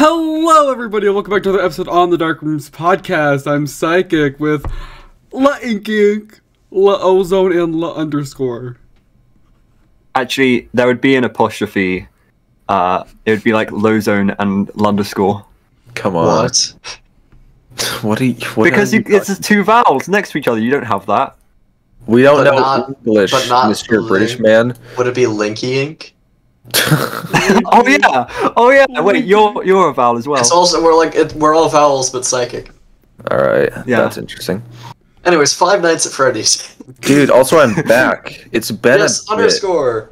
Hello, everybody, and welcome back to another episode on the Dark Rooms podcast. I'm Psychic with Inkyink, Ozone, and _. Actually, there would be an apostrophe. It would be like Lozone and _. Come on. What? What are you? Because it's just two vowels next to each other. You don't have that. We don't But know not- English, but not Mr. British man. Would it be Inkyink? Oh yeah. Oh yeah. Wait, you're a vowel as well. It's also we're all vowels but psychic. All right, Yeah. that's interesting, Anyways, Five Nights at Freddy's. dude. Also, I'm back. It's been Yes, a bit. _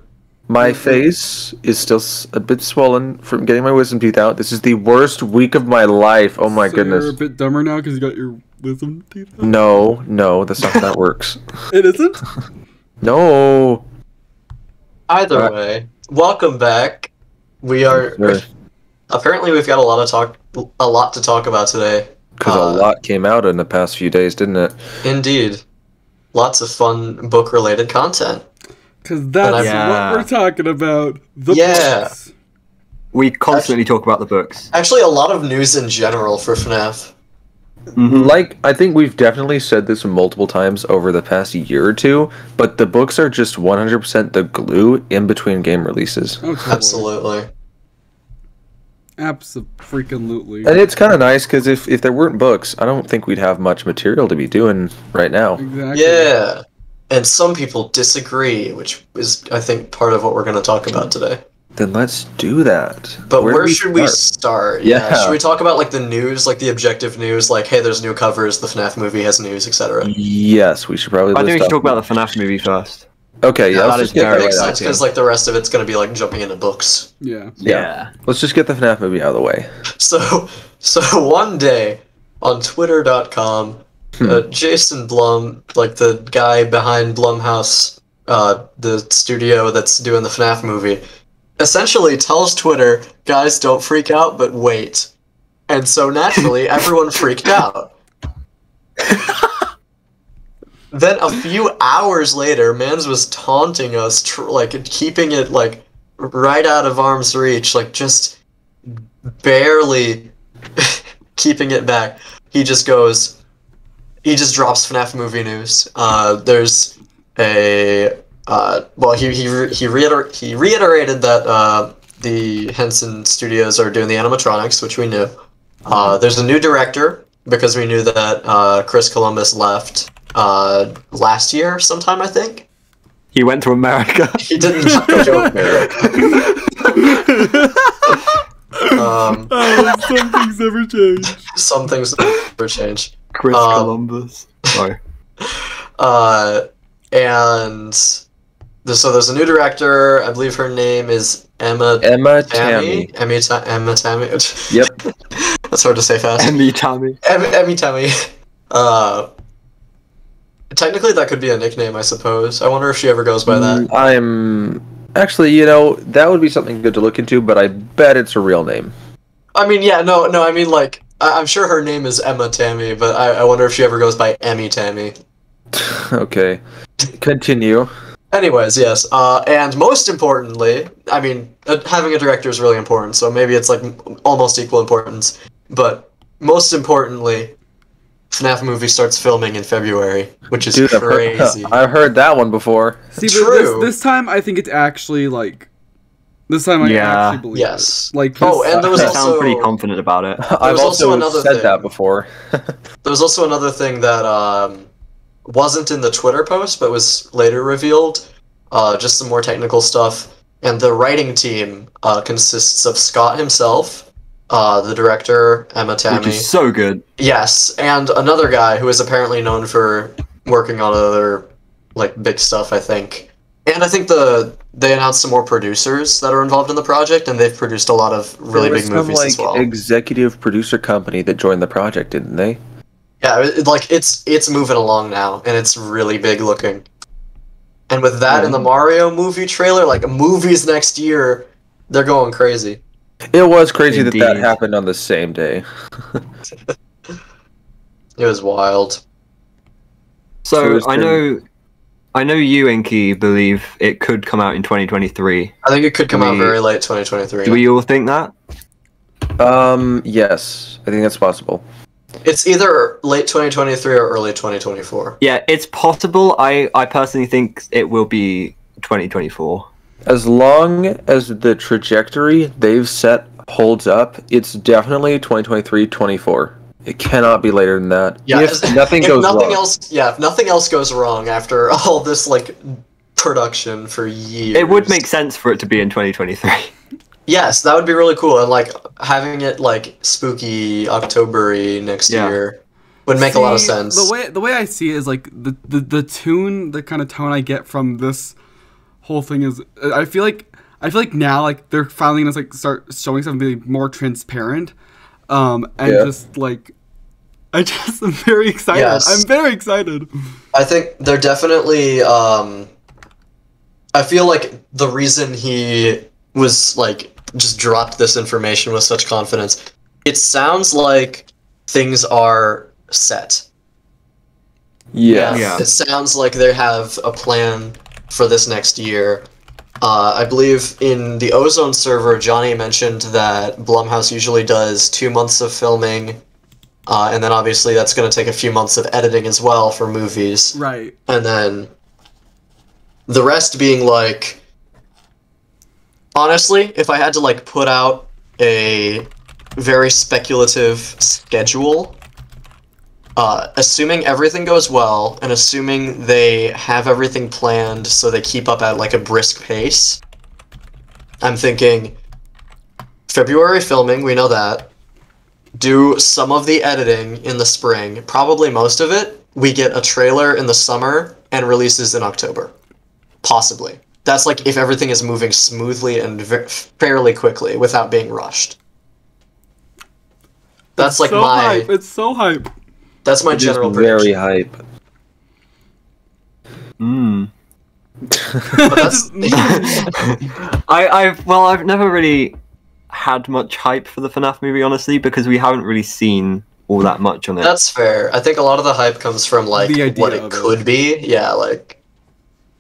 My face is still a bit swollen from getting my wisdom teeth out. This is the worst week of my life. Oh my So You're a goodness. bit dumber now because you got your wisdom teeth out? No, that's not how that works. It isn't? No. Either way, welcome back. We are Sure. apparently we've got a lot to talk about today. Because a lot came out in the past few days, didn't it? Indeed, lots of fun book-related content. Because that's Yeah. what we're talking about. The Yeah. books. We constantly talk about the books. Actually, a lot of news in general for FNaF. Like, I think we've definitely said this multiple times over the past year or two, but the books are just 100% the glue in between game releases. Oh, totally. Absolutely. Abso-freaking-lutely. And it's kind of nice, because if there weren't books, I don't think we'd have much material to be doing right now. Exactly. Yeah. And some people disagree, which is, I think, part of what we're going to talk about today. Then let's do that. But where do should we start? Yeah. Should we talk about, like, the news, like, the objective news, like, hey, there's new covers, the FNaF movie has news, etc.? Yes, we should probably I think we list should talk off- about the FNaF movie first. Okay, yeah, that let's is just get very that Makes right sense, out. because, like, the rest of it's going to be, like, jumping into books. Yeah. Yeah. Let's just get the FNAF movie out of the way. So one day, on Twitter.com, Jason Blum, like, the guy behind Blumhouse, the studio that's doing the FNaF movie, essentially tells Twitter, guys, don't freak out, but wait. And so naturally, everyone freaked out. Then a few hours later, Mans was taunting us, like, keeping it, like, right out of arm's reach, like, just barely keeping it back. He just drops FNaF movie news. There's a, well, he reiterated that, the Henson Studios are doing the animatronics, which we knew. There's a new director, because we knew that, Chris Columbus left, last year sometime, I think. He went to America. He didn't go America. Some things never change. Some things never change. Chris Columbus. Sorry. And so there's a new director. I believe her name is Emma Tammy. Emma Tammy. Yep. That's hard to say fast. Emmy Tammy. Emmy Tammy. Technically, that could be a nickname, I suppose. I wonder if she ever goes by that. I'm actually, that would be something good to look into, but I bet it's a real name. I mean, yeah, no, I mean, like, I'm sure her name is Emma Tammy, but I wonder if she ever goes by Emmy Tammy. Okay. Continue. Anyways, yes, and most importantly, I mean, having a director is really important, so maybe it's, like, almost equal importance, but most importantly, FNaF movie starts filming in February, which is crazy. I've heard that one before. See, True. but this time I think it's actually, like... This time I actually believe Yes. it. Like, Oh, and there was I also... sound pretty confident about it. I've was also also another said thing. that before. There was also another thing that wasn't in the Twitter post, but was later revealed. Just some more technical stuff. And the writing team consists of Scott himself, the director, Emma Tammy. Which is so good. Yes, and another guy who is apparently known for working on other, like, big stuff, I think. And I think they announced some more producers that are involved in the project, and they've produced a lot of really There was big movies as well. executive producer company that joined the project, didn't they? Yeah, it's moving along now, and it's really big looking. And with that and the Mario movie trailer, like, movies next year, they're going crazy. It was crazy Indeed. that happened on the same day. It was wild. So I know you, Inky, believe it could come out in 2023. I think it could come out very late 2023. Do we all think that? Yes, I think that's possible. It's either late 2023 or early 2024. Yeah, it's possible. I personally think it will be 2024. As long as the trajectory they've set holds up, it's definitely 2023-24. It cannot be later than that. Yeah, if nothing goes wrong. If nothing else goes wrong after all this like production for years. It would make sense for it to be in 2023. Yes, that would be really cool, and like having it like spooky October-y next year would make a lot of sense. The way I see it is like the tune, the kind of tone I get from this whole thing is I feel like now like they're finally gonna like start showing something more transparent, and just like I just am very excited. Yes. I'm very excited. I think they're definitely. I feel like the reason he was like just dropped this information with such confidence, it sounds like things are set. Yeah. It sounds like they have a plan for this next year. I believe in the Ozone server, Johnny mentioned that Blumhouse usually does 2 months of filming, and then obviously that's going to take a few months of editing as well for movies. Right. And then the rest being like, honestly, if I had to like put out a very speculative schedule, assuming everything goes well and assuming they have everything planned so they keep up at like a brisk pace, I'm thinking February filming, we know that. Do some of the editing in the spring, probably most of it. We get a trailer in the summer and releases in October. Possibly. That's like if everything is moving smoothly and fairly quickly without being rushed. That's like so my hype. It's so hype. That's my general very prediction. hype. But that's I've never really had much hype for the FNaF movie, honestly, because we haven't really seen all that much on it. That's fair. I think a lot of the hype comes from like The idea what it of could it. be. Yeah, like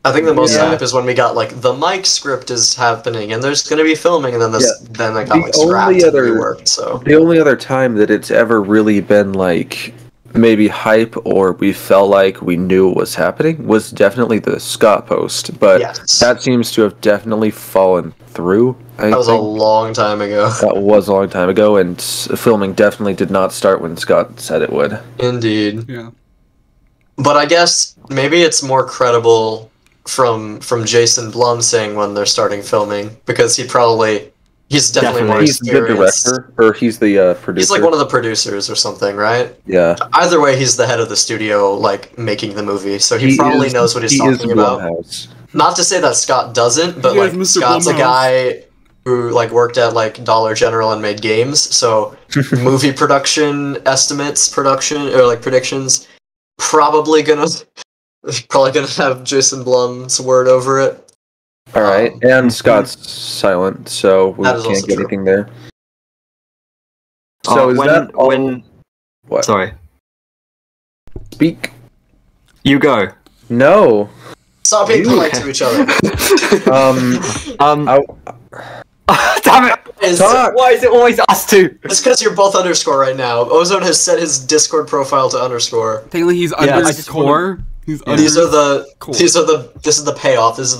I think the most Yeah. hype is when we got like the Mike script is happening and there's gonna be filming, and then then they got The like scrapped only and other- reworked. So The only other time that it's ever really been like maybe hype or we felt like we knew it was happening was definitely the Scott post, but yes, that seems to have definitely fallen through. that was a long time ago. That was a long time ago, and filming definitely did not start when Scott said it would. Indeed. Yeah. But I guess maybe it's more credible from Jason Blum saying when they're starting filming, because he's definitely more He's the experienced. director, or he's the producer. He's like one of the producers or something, right? Yeah. Either way, he's the head of the studio, like making the movie, so he probably knows what he's talking about. Blumhouse. Not to say that Scott doesn't, but He like is Mr. Scott's a Blumhouse. guy who like worked at like Dollar General and made games, so movie production estimates, or like predictions, probably gonna have Jason Blum's word over it. All right, and Scott's silent, so we That is can't also get true. anything there. So is that all? What? Sorry, Speak. you go. No. Stop being polite to each other. Damn it! Talk. Why is it always us two? It's because you're both underscore right now. Ozone has set his Discord profile to underscore. Technically, he's Yeah, I just underscore. He's These are the Cool. this is the payoff. This is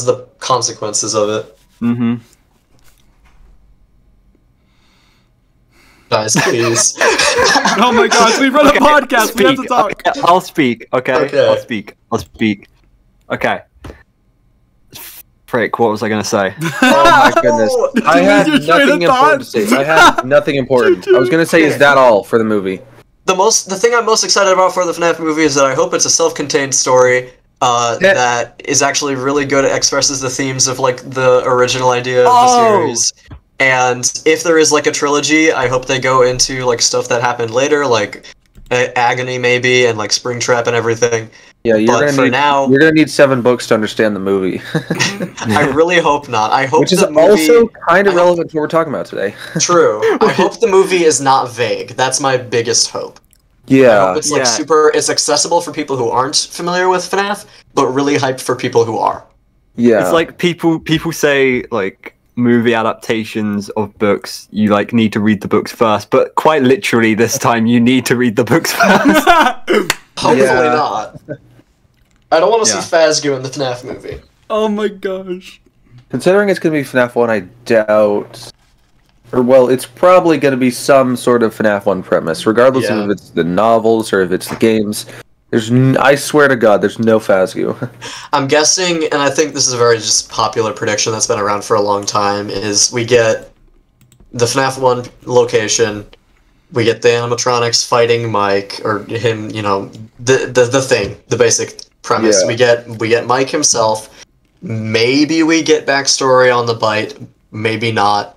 the consequences of it. Mm-hmm. Guys, please. Oh my gosh, we run a podcast. We have to talk. Okay, I'll speak. Okay? Okay. I'll speak. Okay. Frick, what was I gonna say? Oh my goodness. I had Your train nothing of thought. important to say. I had nothing important. I was gonna say, is that all for the movie? The thing I'm most excited about for the FNaF movie is that I hope it's a self-contained story that is actually really good. It expresses the themes of like the original idea of the series. And if there is like a trilogy, I hope they go into like stuff that happened later, like Agony maybe, and like Springtrap and everything. Yeah, But for now- you're gonna need 7 books to understand the movie, I really hope not. I hope which is the movie... also kind of relevant to what we're talking about today. True. I hope the movie is not vague. That's my biggest hope. I Yeah, hope it's like it's accessible for people who aren't familiar with FNaF, but really hyped for people who are. yeah. It's like people say like movie adaptations of books, you like need to read the books first. But quite literally, this time you need to read the books first. Hopefully Yeah. not. I don't want to Yeah. see Fazbear in the FNaF movie. Oh my gosh. Considering it's going to be FNAF 1, I doubt... Or, well, it's probably going to be some sort of FNAF 1 premise, regardless Yeah. of if it's the novels or if it's the games. I swear to God, there's no Fazbear. I'm guessing, and I think this is a very just popular prediction that's been around for a long time, is we get the FNaF 1 location, we get the animatronics fighting Mike, or him, you know, the thing, the basic premise. Yeah. We get Mike himself. Maybe we get backstory on the bite, maybe not.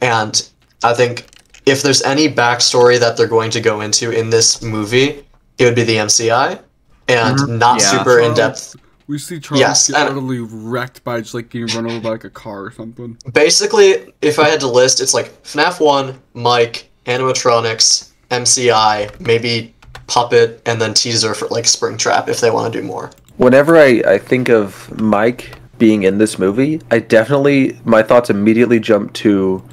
And I think if there's any backstory that they're going to go into in this movie, it would be the MCI, and not Yeah. super in depth. We see Charles Yes, get and- utterly wrecked by just like getting run over by like a car or something. Basically, if I had to list, it's like FNaF 1, Mike, animatronics, MCI, maybe Puppet, and then teaser for like Springtrap if they want to do more. Whenever I think of Mike being in this movie, my thoughts immediately jump to...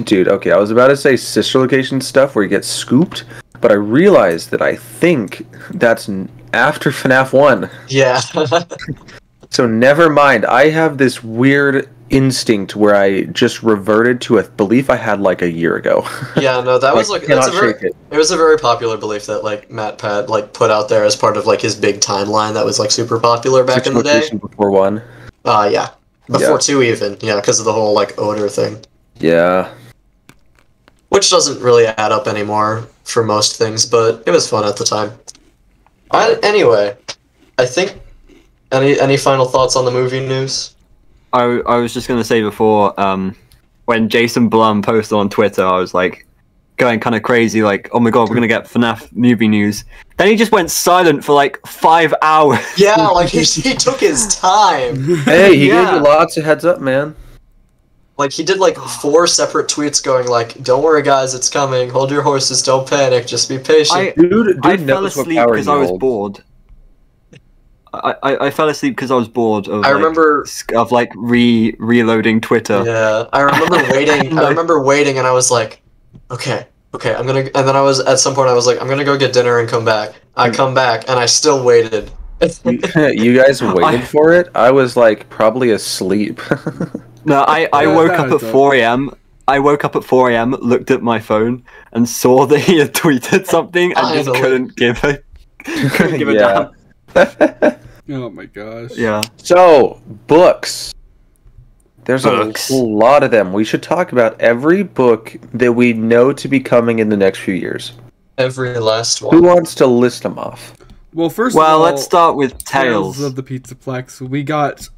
Dude, okay, I was about to say sister location stuff where he gets scooped, but I realized that I think that's after FNAF 1. Yeah. So never mind. I have this weird instinct where I just reverted to a belief I had like a year ago. Yeah, no, that was like cannot that's a very, shake it. it was a very popular belief that like Matt Pat like put out there as part of like his big timeline that was like super popular back Sister in the day. location before 1. Yeah. Before Yeah. 2 even. Yeah, because of the whole like odor thing. Yeah. Which doesn't really add up anymore for most things, but it was fun at the time. Anyway, I think any final thoughts on the movie news? I was just gonna say before, when Jason Blum posted on Twitter, I was like going kind of crazy, like, oh my god, we're gonna get FNAF movie news. Then he just went silent for like 5 hours. Yeah, like he took his time. Hey, he Yeah. gave you lots of heads up, man. Like he did like 4 separate tweets going like, "Don't worry, guys, it's coming. Hold your horses. Don't panic. Just be patient." Dude I fell knows what asleep power because he I was holds. bored. I fell asleep because I was bored of I like, remember. of like reloading Twitter. Yeah, I remember waiting. I remember waiting, and I was like, "Okay, I'm gonna." And then I was at some point, I was like, "I'm gonna go get dinner and come back." I come back, and I still waited. You guys waited for it? I was like probably asleep. No, I Yeah, woke that up at was it. 4 a.m. I woke up at 4 a.m., looked at my phone, and saw that he had tweeted something, and just Finally. couldn't give a Yeah. damn. Oh my gosh. Yeah. So, books. There's Books. a lot of them. We should talk about every book that we know to be coming in the next few years. Every last Who one. wants to list them off? Well, first Well, of all, let's start with Tales of the Pizzaplex. We got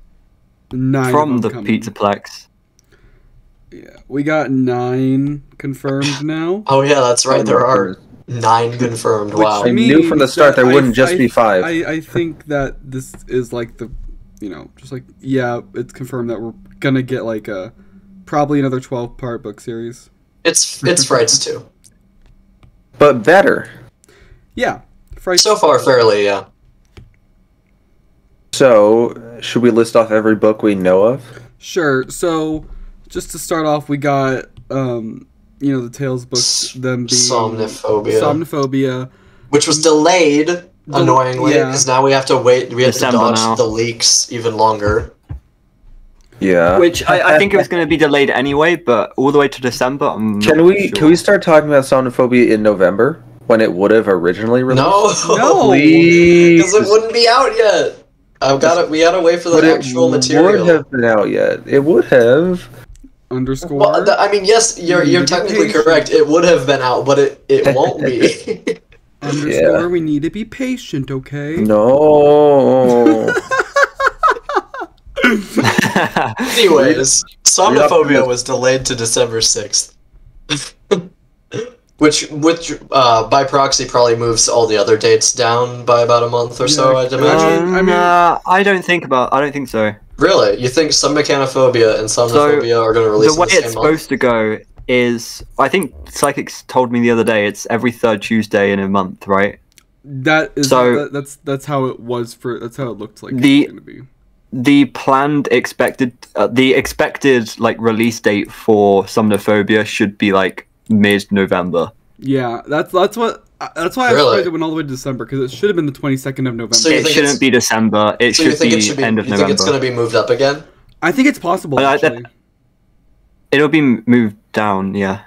9 from of the them coming. Pizzaplex. Yeah, we got 9 confirmed now. Oh yeah, that's right. There are 9 confirmed. Wow. I knew from the start that there wouldn't just be 5. I think that this is like the, just like, yeah, it's confirmed that we're gonna get like a probably another 12-part book series. It's Frights too. But better. Yeah, Fright. So far, fairly, yeah. So, should we list off every book we know of? Sure. So, just to start off, we got the Tales books, them being Somnophobia. Which was delayed, annoyingly, yeah. because now we have to wait. We have to December dodge now. the leaks even longer. Yeah. Which I think it was going to be delayed anyway, but all the way to December, I'm Can not we sure. start talking about Somnophobia in November when it would have originally released? No, No. Please. because it wouldn't be out yet. We gotta wait for the But actual it material. would have been out yet. It would have. Underscore. Well, I mean, yes, you're need to be technically patient. correct. It would have been out, but it won't be. Underscore. Yeah. We need to be patient, okay? No. Anyways, Somnophobia was delayed to December 6th. which by proxy probably moves all the other dates down by about a month or so, Yeah, I'd imagine. I mean- I don't think so. Really? You think some Mechanophobia and Somnophobia are going to release The way in the same it's month? supposed to go is, I think Psychics told me the other day, it's every 3rd Tuesday in a month, right? That is So- that's how it was for. That's how it looked like The- it was gonna be. the expected like release date for Somnophobia should be like mid-November. Yeah, that's why I expected it went all the way to December, because it should have been the 22nd of November. So you It think shouldn't be December. It So you should think be it should be? end of You November. think it's going to be moved up again? I think it's possible, actually. It'll be moved down. Yeah.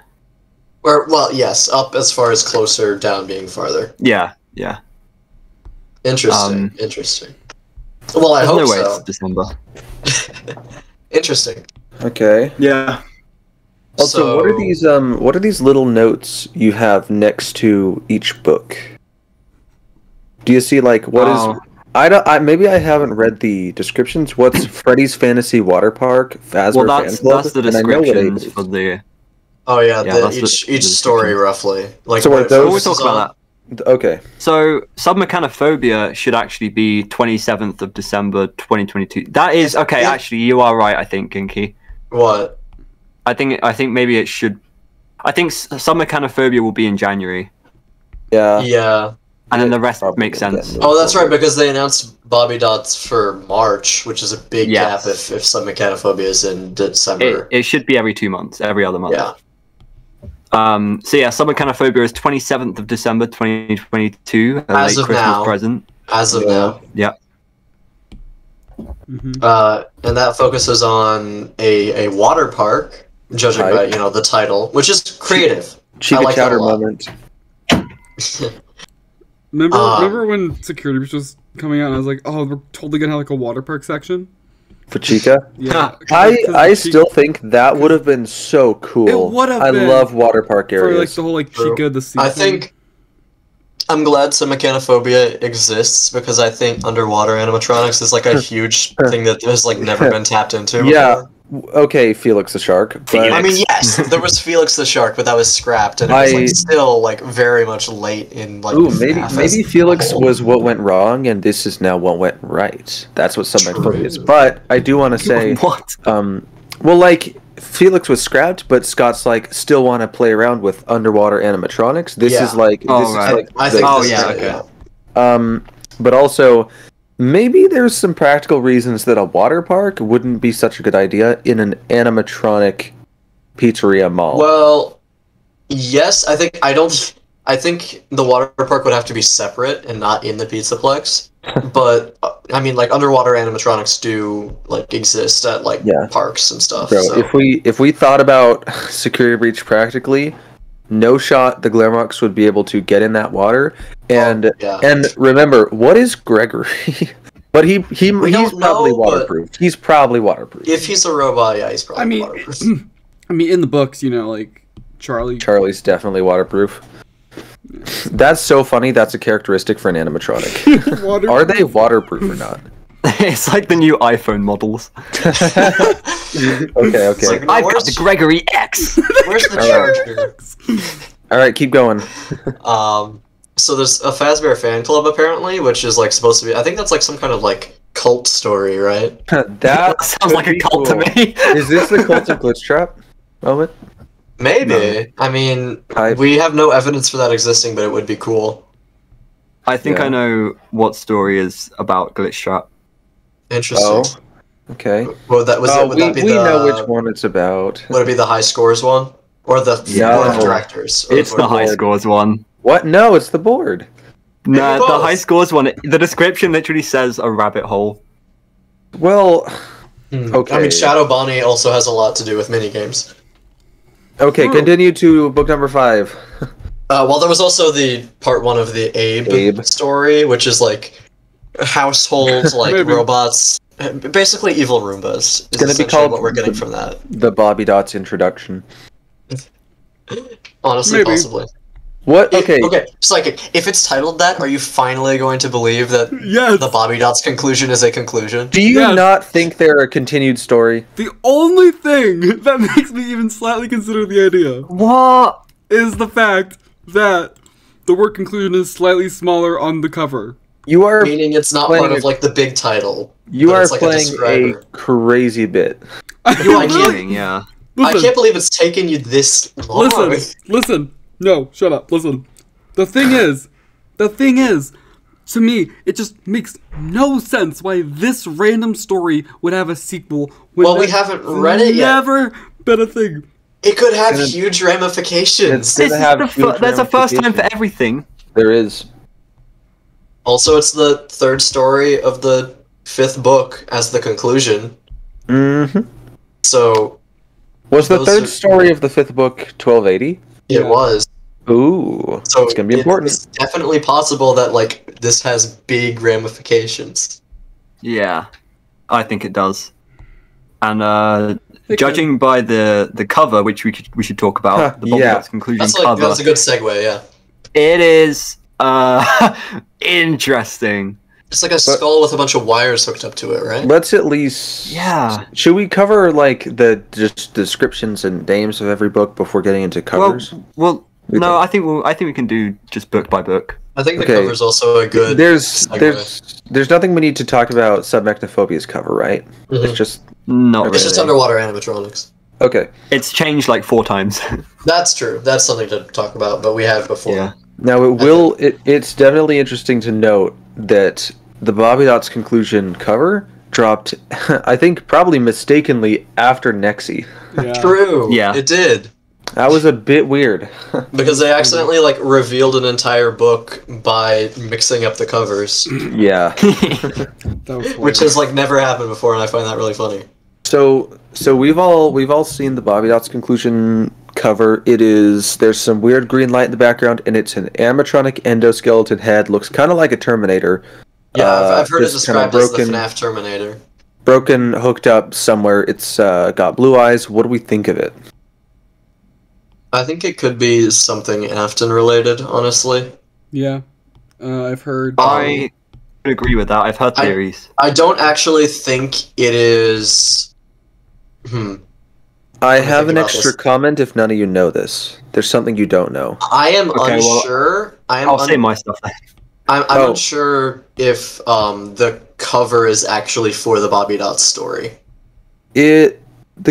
Or well, yes, up as far as closer, down being farther. Yeah. Interesting. Interesting. Well, I There's hope no way so. it's December. Interesting. Okay. Yeah. Also, what are these little notes you have next to each book? Do you see like what is? Maybe I haven't read the descriptions. What's Freddy's Fantasy Water Park? Fazbear Fan Club? That's the And I know what it descriptions is. for the. Oh yeah, that's each story roughly. Like So are what it those- We'll focuses talk about on. that. Okay. So, Submechanophobia should actually be 27th of December 2022. That is okay. Yeah. Actually, you are right. I think Inky. What? I think maybe it should. I think Submechanophobia will be in January, Yeah. Yeah. and then the rest Probably makes gonna get sense. moved Oh, that's right, forward. because they announced Bobbiedots for March, which is a big Yes. gap if some mechanophobia is in December. It should be every 2 months, every other month. Yeah. So yeah, Submechanophobia is 27th of December 2022, a As late of Christmas now. present. As of Yeah. now. Yeah. And that focuses on a water park, judging by, Right. the title, which is creative. Chica I like that Chowder a lot. moment. Remember when Security was just coming out and I was like, oh, we're totally gonna have like a water park section? For Chica. Yeah. I still think that would have been so cool. It would have I been. love water park For areas. like the whole like True. Chica the Sea. I thing. think I'm glad some mechanophobia exists because I think underwater animatronics is like a huge thing that has like never been tapped into. Yeah. Before. Okay, Felix the Shark. But I mean, yes, there was Felix the Shark, but that was scrapped, and it was like still like very much late in like. Ooh, FNaF maybe as Felix a whole. was what went wrong, and this is now what went right. That's what some True. is. But I do want to say, What? well, like Felix was scrapped, but Scott's like still want to play around with underwater animatronics. This Yeah. is like Oh, this is right. like I think. Oh, this yeah, is it, okay. But also maybe there's some practical reasons that a water park wouldn't be such a good idea in an animatronic pizzeria mall. Well, yes, I think I think the water park would have to be separate and not in the Pizzaplex. But I mean, like underwater animatronics do like exist at like Yeah. parks and stuff. Bro, so. if we thought about security breach practically, no shot the Glamrox would be able to get in that water. And yeah. and remember, what is Gregory? But he's don't probably know, but- waterproof. He's probably waterproof. If he's a robot, yeah, he's probably I mean, waterproof. I mean, in the books, like Charlie. Charlie's definitely waterproof. That's so funny. That's a characteristic for an animatronic. Water- Are they waterproof or not? It's like the new iPhone models. Okay, It's like, okay. no, I've got where's, the Gregory X. where's the Alright. charger? All right, keep going. So there's a Fazbear fan club apparently, which is like supposed to be. I think that's like some kind of like cult story, right? That Sounds like a could be cult cool. to me. Is this the cult of Glitch Trap moment? Maybe. I mean, we have no evidence for that existing, but it would be cool. I think Yeah. I know what story is about Glitch Trap. Interesting. Oh, okay. Would that We be the, know which one it's about. Would it be the high scores one or the Yeah. board of directors? Or It's the high board. scores one. What? No, it's the board. No, both. the high scores one. The description literally says a rabbit hole. Well, Hmm. Okay. I mean, Shadow Bonnie also has a lot to do with minigames. okay. Continue to book number 5. Well, there was also the part 1 of the Abe story, which is like household like Maybe. robots, basically evil Roombas. Is gonna be essentially called what we're getting the- from that. The Bobbiedots introduction. Honestly, Maybe. possibly. What? Okay. Okay, Psychic. If it's titled that, are you finally going to believe that Yes. the Bobbiedots conclusion is a conclusion? Do you Yes. not think they're a continued story? The only thing that makes me even slightly consider the idea What? is the fact that the word conclusion is slightly smaller on the cover. You are Meaning it's not playing part a- of like the big title. you but are it's like playing a describer. crazy bit. You are I can't- kidding, yeah. I can't believe it's taken you this long. Listen. No, shut up. Listen. The thing is, to me, it just makes no sense why this random story would have a sequel. When Well, we haven't read it yet. Never been a thing. It could have huge ramifications. There's a first time for everything. There is. Also, it's the third story of the 5th book as the conclusion. Mm-hmm. So... Was the third story of the 5th book 1280? It was. Ooh, So it's gonna be important. It's definitely possible that, like, this has big ramifications. Yeah, I think it does. And judging by the cover, which we should talk about, the Bobbiedots conclusion cover. That's a good segue, yeah. It is interesting. It's like a skull with a bunch of wires hooked up to it, right? Let's at least... Yeah. Should we cover, like, the just descriptions and names of every book before getting into covers? Well, no, I think we can do just book by book. I think the cover's also a good There's nothing we need to talk about Submechnophobia's cover, right? Mm-hmm. It's just... Not really. It's just underwater animatronics. Okay. It's changed like 4 times. That's true. That's something to talk about, but we have before. Yeah. Now, it's definitely interesting to note that the Bobbiedots conclusion cover dropped, I think, probably mistakenly after Nexy. Yeah. True. Yeah. It did. That was a bit weird. Because they accidentally, like, revealed an entire book by mixing up the covers. Yeah. That was Which has, like, never happened before, and I find that really funny. So we've all seen the Bobbiedots conclusion cover. There's some weird green light in the background, and it's an animatronic endoskeleton head. Looks kind of like a Terminator. Yeah, I've heard it just kinda described as the FNaF Terminator. Broken, hooked up somewhere. It's got blue eyes. What do we think of it? I think it could be something Afton related, honestly. Yeah. I've heard... I would agree with that. I've heard theories. I don't actually think it is... I have an extra comment if none of you know this. There's something you don't know. I am unsure. I'll say my stuff then. I'm unsure if the cover is actually for the Bobbiedots story. The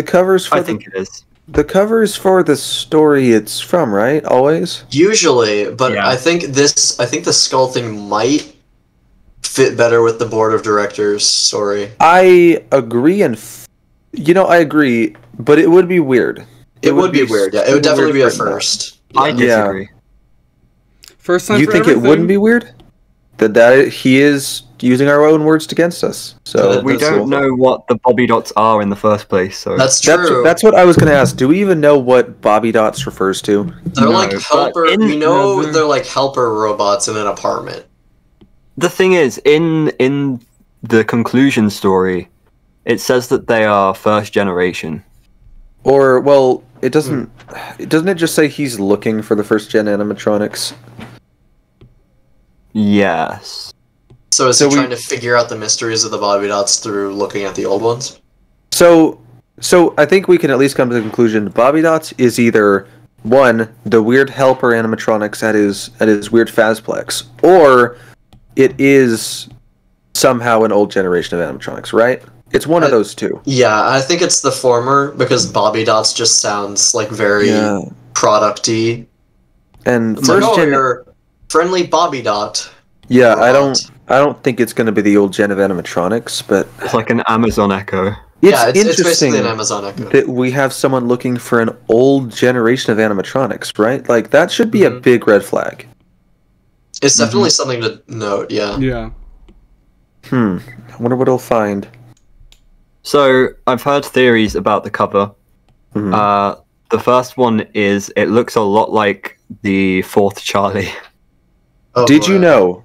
cover's for I think it is. The cover is for the story it's from, right? Always? Usually, but Yeah. I think the skull thing might fit better with the board of directors story. I agree, I agree, but it would be weird. It would be weird, yeah. It would definitely be a first. I disagree. First time You for think everything. it wouldn't be weird? That he is using our own words against us. So We don't know what the Bobbiedots are in the first place, so That's true. That's what I was going to ask. Do we even know what Bobbiedots refers to? They're like No, helper. but They're like helper robots in an apartment. the thing is, in the conclusion story, it says that they are first generation. Or, well, it doesn't... Doesn't it just say he's looking for the first-gen animatronics? Yes. So is he trying to figure out the mysteries of the Bobbiedots through looking at the old ones? So I think we can at least come to the conclusion Bobbiedots is either, one, the weird helper animatronics at his weird Fazplex, or it is somehow an old generation of animatronics, right? It's one of those two. Yeah, I think it's the former, because Bobbiedots just sounds like very product-y. And It's like, first gen, your friendly Bobbiedot. yeah, robot. I don't think it's going to be the old gen of animatronics, but It's like an Amazon Echo. it's It's interesting basically an Amazon Echo. that we have someone looking for an old generation of animatronics, right? Like, that should be a big red flag. It's definitely something to note, yeah. Yeah. I wonder what he'll find. So I've heard theories about the cover. The first one is it looks a lot like the fourth Charlie. Oh, Did boy. you know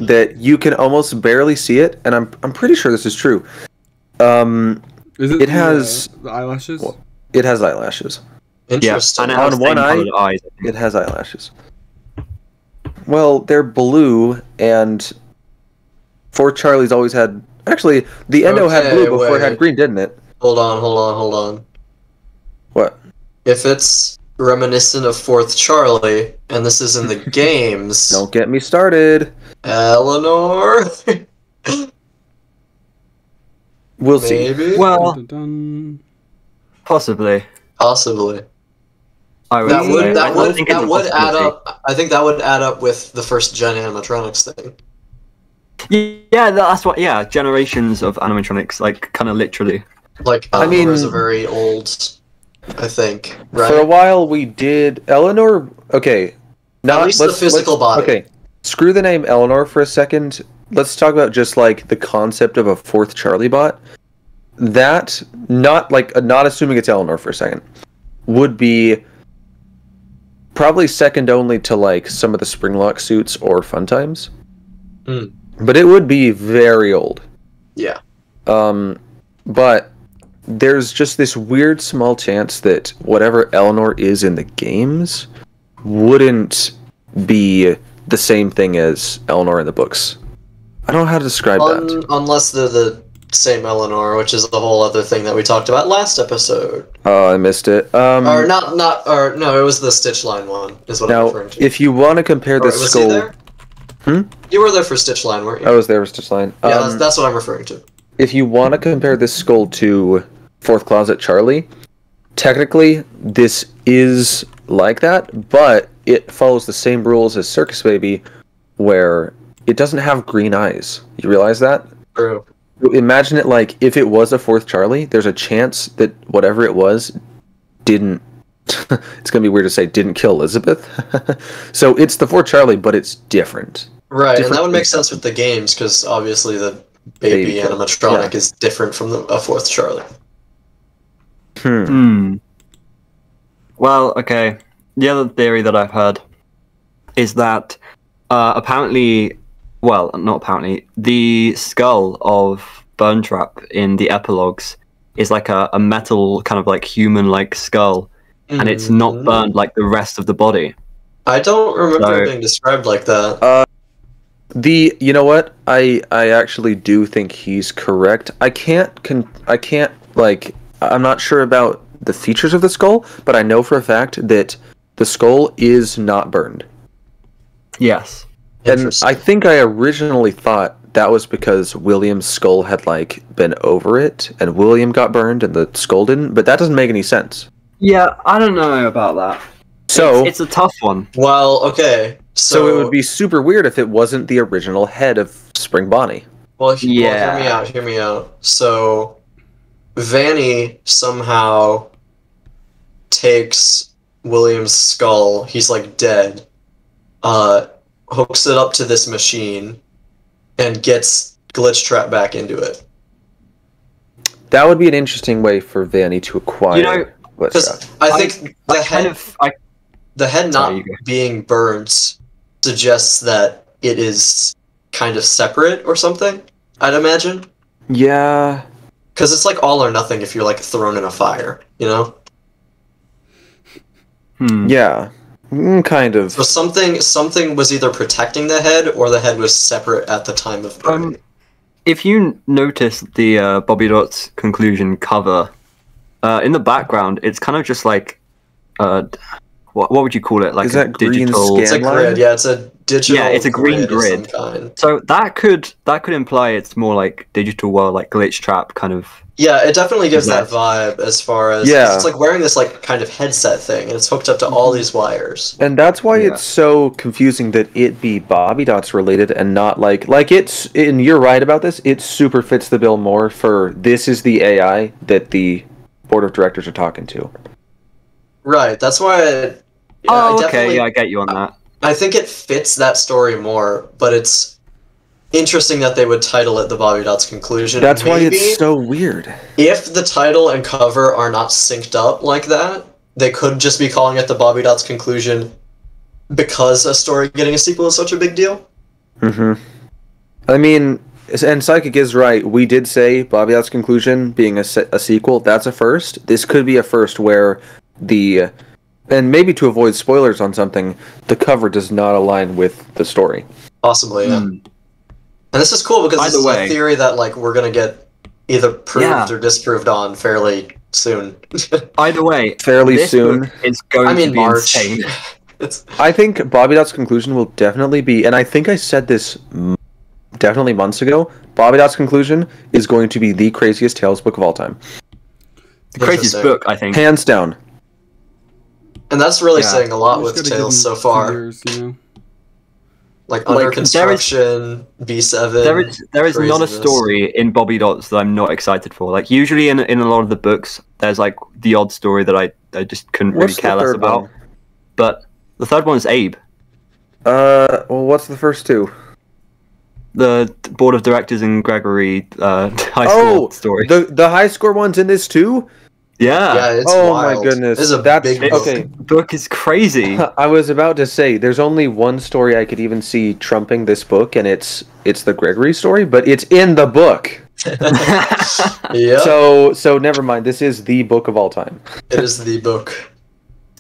that you can almost barely see it? And I'm pretty sure this is true. Is it It has- the eyelashes? It has eyelashes. Interesting. and it has On one eye, same-coloured eyes. I think. It has eyelashes. Well, they're blue, and Fourth Charlie's always had... Actually, the Endo had blue before it had wait. green, didn't it? Hold on. What? If it's reminiscent of Fourth Charlie, and this is in the games, Don't get me started. Eleanor? We'll see. Maybe? Well, Dun-dun-dun. possibly. Possibly. I would That say. would that I would think it's that a would add possibility. up. I think that would add up with the first gen animatronics thing. Yeah, that's what. Yeah, generations of animatronics, like kind of literally. Like I Eleanor is a mean- very old, I think, right? For a while, we did Eleanor. Okay, At least the physical body. Okay, screw the name Eleanor for a second. Let's talk about just like the concept of a fourth Charlie bot. That not assuming it's Eleanor for a second would be probably second only to like some of the Springlock suits or Fun Times. Hmm. But it would be very old. Yeah. But there's just this weird small chance that whatever Eleanor is in the games wouldn't be the same thing as Eleanor in the books. I don't know how to describe that. Unless they're the same Eleanor, which is the whole other thing that we talked about last episode. Oh, I missed it. Or no, it was the Stitch Line one, is what I'm Now, referring to. if you want to compare the Was he skull... there? You were there for Stitch Line, weren't you? I was there with Stitch Line. Yeah, that's what I'm referring to. If you want to compare this skull to Fourth Closet Charlie, technically this is like that, but it follows the same rules as Circus Baby, where it doesn't have green eyes. You realize that? True. Imagine it like if it was a fourth Charlie, there's a chance that whatever it was didn't. It's gonna be weird to say didn't kill Elizabeth. So it's the fourth Charlie, but it's different. Right, and Different that would make things. sense with the games, because obviously the baby Baby, animatronic yeah. is different from a fourth Charlie. Well, okay. The other theory that I've heard is that apparently, well, not apparently, the skull of Burn Trap in the epilogues is like a metal kind of like human-like skull, and it's not burned like the rest of the body. I don't remember So- it being described like that. You know what? I actually do think he's correct. I'm not sure about the features of the skull, but I know for a fact that the skull is not burned. Yes. And Interesting. I think I originally thought that was because William's skull had like been over it, and William got burned and the skull didn't, but that doesn't make any sense. Yeah, I don't know about that. So It's a tough one. Well, okay. so it would be super weird if it wasn't the original head of Spring Bonnie. Well, Yeah. hear me out. So, Vanny somehow takes William's skull, he's like dead, hooks it up to this machine, and gets Glitch Trap back into it. That would be an interesting way for Vanny to acquire. You know, Glitchtrap. Because I think the head, the head not Sorry, you go. being burnt suggests that it is kind of separate or something, I'd imagine. Yeah. Because it's like all or nothing if you're like thrown in a fire, you know? Yeah. Kind of. So something was either protecting the head or the head was separate at the time of burning. If you notice the Bobbiedots conclusion cover, in the background, it's kind of just like, what would you call it? Like Is a that green digital. It's a scan grid, line? yeah, it's a digital Yeah, it's a green of some grid. kind. So that could imply it's more like digital world, like Glitch Trap kind of. Yeah, it definitely gives that Exactly. vibe as far as Yeah. it's like wearing this like kind of headset thing and it's hooked up to all these wires. And that's why Yeah. it's so confusing that it be Bobbiedots related and not like it's, and you're right about this, it super fits the bill more for this is the AI that the board of directors are talking to. Right, that's why I Okay, definitely- yeah, I get you on that. I think it fits that story more, but it's interesting that they would title it the Bobbiedots conclusion. That's why Maybe it's so weird. if the title and cover are not synced up like that, they could just be calling it the Bobbiedots conclusion because a story getting a sequel is such a big deal. I mean, and Psychic is right. We did say Bobbiedots conclusion being a sequel. That's a first. This could be a first where and maybe to avoid spoilers on something, the cover does not align with the story. Possibly, yeah. And this is cool because this Either is a way. theory that like we're gonna get either proved Yeah. or disproved on fairly soon. Either way, Fairly this soon. book is going I mean to be March. insane. It's I think Bobbiedots conclusion will definitely be, and I think I said this definitely months ago, Bobbiedots conclusion is going to be the craziest Tales book of all time. The craziest Interesting. book, I think. Hands down. And that's really Yeah. saying a lot You just with gotta give Tales them so far. 2 years, you know? Like under Like, construction, B7. there is not a craziness. story in Bobbiedots that I'm not excited for. Like usually in a lot of the books, there's like the odd story that I just couldn't really What's the care less third about. one? But the third one is Abe, Well, what's the first two? the board of directors and Gregory high Oh, school story. the high score one's in this too? Yeah, it's Oh wild. my goodness. This is a That's big book. okay. Book is crazy. I was about to say there's only one story I could even see trumping this book, and it's the Gregory story, but it's in the book. Yeah, So never mind. This is the book of all time. it is the book.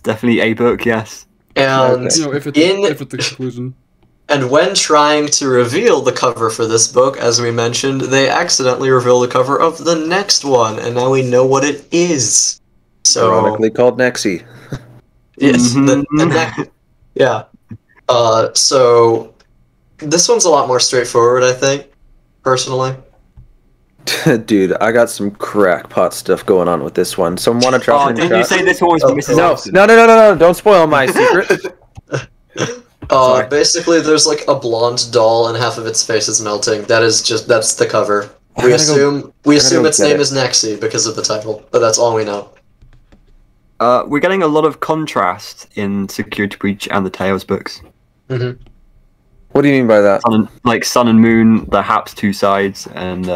Definitely a book, yes. And Okay. You know, if it's the conclusion. and when trying to reveal the cover for this book, as we mentioned, they accidentally reveal the cover of the next one, and now we know what it is. So Ironically called Nexy. yes, Mhm. yeah. So this one's a lot more straightforward, I think, personally. Dude, I got some crackpot stuff going on with this one. Someone want to drop Oh, in the didn't you chat? say this one was Oh, Mrs. No, Austin? no! Don't spoil my secret. Sorry. Basically, there's like a blonde doll, and half of its face is melting. That's the cover. I We gotta go- assume I gotta go its get name it. is Nexy because of the title, but that's all we know. We're getting a lot of contrast in Security Breach and the Tales books. Mm-hmm. What do you mean by that? Sun and Moon, the Hap's two sides, and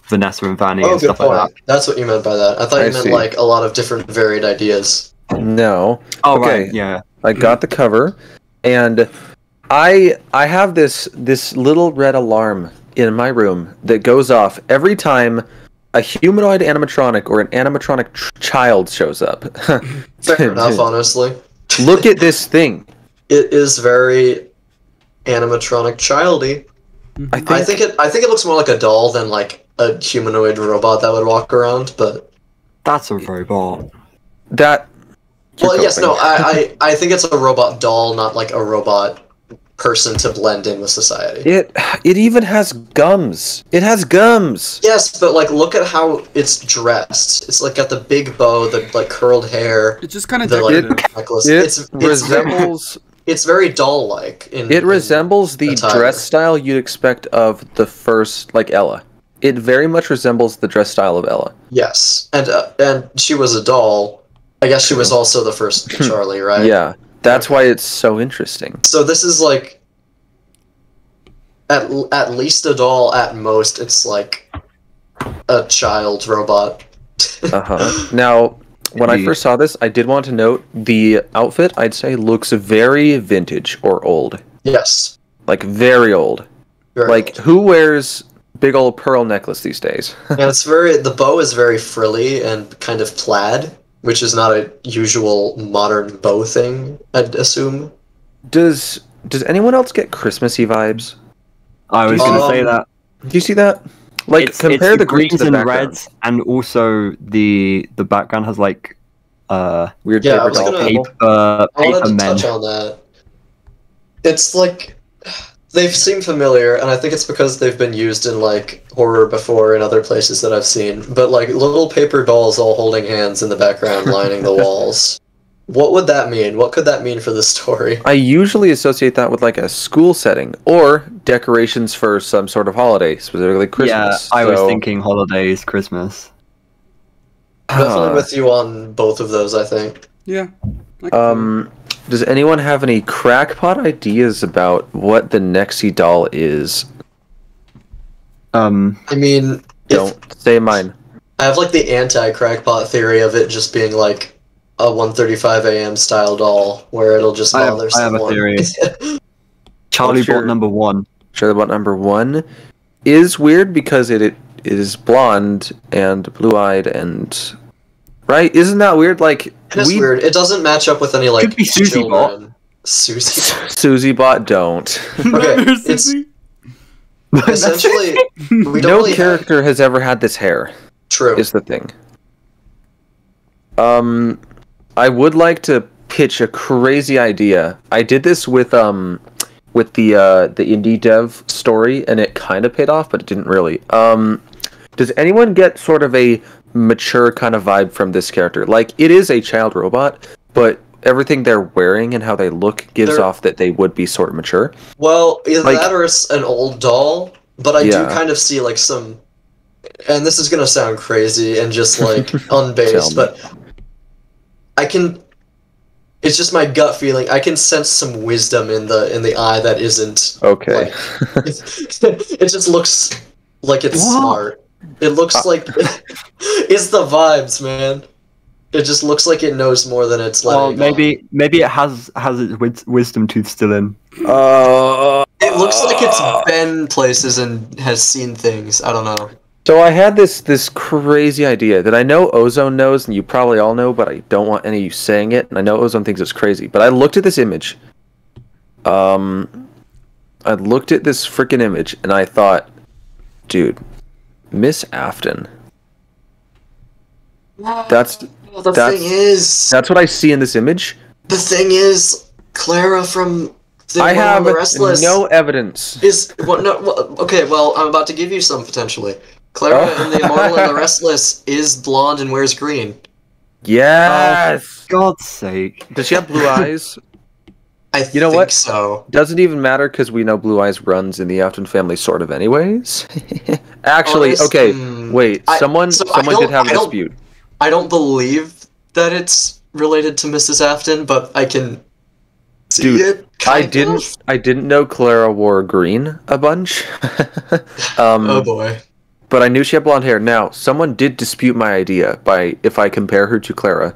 Vanessa and Vanny Oh, and good stuff like point. that. That's what you meant by that. I thought you I meant see. like a lot of different varied ideas. No. Oh, Okay. right, yeah. I got the cover, and I have this little red alarm in my room that goes off every time a humanoid animatronic or an animatronic child shows up. Fair enough, honestly. Look at this thing. It is very animatronic childy. I think it looks more like a doll than like a humanoid robot that would walk around, but That's a robot. that. well, You're yes, coping. no, I think it's a robot doll, not like a robot person to blend in with society. It even has gums. It has gums. Yes, but like look at how it's dressed. It's like got the big bow, the like curled hair, It's just kind of the like decorative. necklace. It Very, resembles. it's very doll-like. It resembles the attire. dress style you'd expect of the first, like Ella. It very much resembles the dress style of Ella. Yes, and she was a doll. I guess she was also the first Charlie, right? Yeah, that's why it's so interesting. So this is like at least a doll. At most, it's like a child robot. Now, when I Indeed. first saw this, I did want to note the outfit. I'd say looks very vintage or old, Yes. like very old. Very Like old. who wears big old pearl necklace these days? And the bow is very frilly and kind of plaid, which is not a usual modern bow thing, I'd assume. Does anyone else get Christmassy vibes? I was going to say that. Do you see that? Like compare it's the green to greens the and background. reds, and also the background has like Weird Yeah, I paper was doll gonna- people. I paper wanted to men. touch on that. It's like they seem familiar, and I think it's because they've been used in like horror before in other places that I've seen. But like little paper dolls all holding hands in the background, lining the walls. What would that mean? What could that mean for the story? I usually associate that with like a school setting or decorations for some sort of holiday, specifically Christmas. Yeah, I was So, thinking holidays, Christmas. Definitely with you on both of those, I think. Yeah. I can Does anyone have any crackpot ideas about what the Nexy doll is? I mean, Don't say mine. I have like the anti-crackpot theory of it just being like a 1:35 a.m. style doll where it'll just I have- bother I have a someone. theory. Charlie What's your- bought number one. Sure, about number one is weird because it is blonde and blue-eyed and right. Isn't that weird? Like It is weird. It doesn't match up with any like Could be Susie children. Susie. Susie Bot don't. Okay, There's it's Susie. essentially we don't No really have, character has ever had this hair. true. Is the thing. I would like to pitch a crazy idea. I did this with the indie dev story, and it kind of paid off, but it didn't really. Does anyone get sort of a mature kind of vibe from this character? Like, it is a child robot, but everything they're wearing and how they look gives off that they would be sort of mature. Well, either that or it's an old doll, but I do kind of see like some, and this is gonna sound crazy and just like unbased, but I can. It's just my gut feeling. I can sense some wisdom in the eye that isn't okay. Like, it just looks like it's smart. It looks like it's the vibes, man. It just looks like it knows more than it's letting. Well, maybe it has its wisdom tooth still in. It looks like it's been places and has seen things. I don't know. So I had this crazy idea that I know Ozone knows, and you probably all know, but I don't want any of you saying it. And I know Ozone thinks it's crazy, but I looked at this image. I looked at this freaking image, and I thought, dude, Miss Afton. That's what I see in this image. The thing is, Clara from I have the Restless no evidence. Okay, well, I'm about to give you some potentially. Clara in The Immortal and the Restless is blonde and wears green. Yes! For God's sake. Does she have blue eyes? I think what? So. Doesn't even matter because we know Blue Eyes runs in the Afton family sort of anyways. Actually, okay, wait. Someone did have a dispute. I don't believe that it's related to Mrs. Afton, but I can see it. I didn't know Clara wore green a bunch. Oh boy. But I knew she had blonde hair. Now, someone did dispute my idea if I compare her to Clara.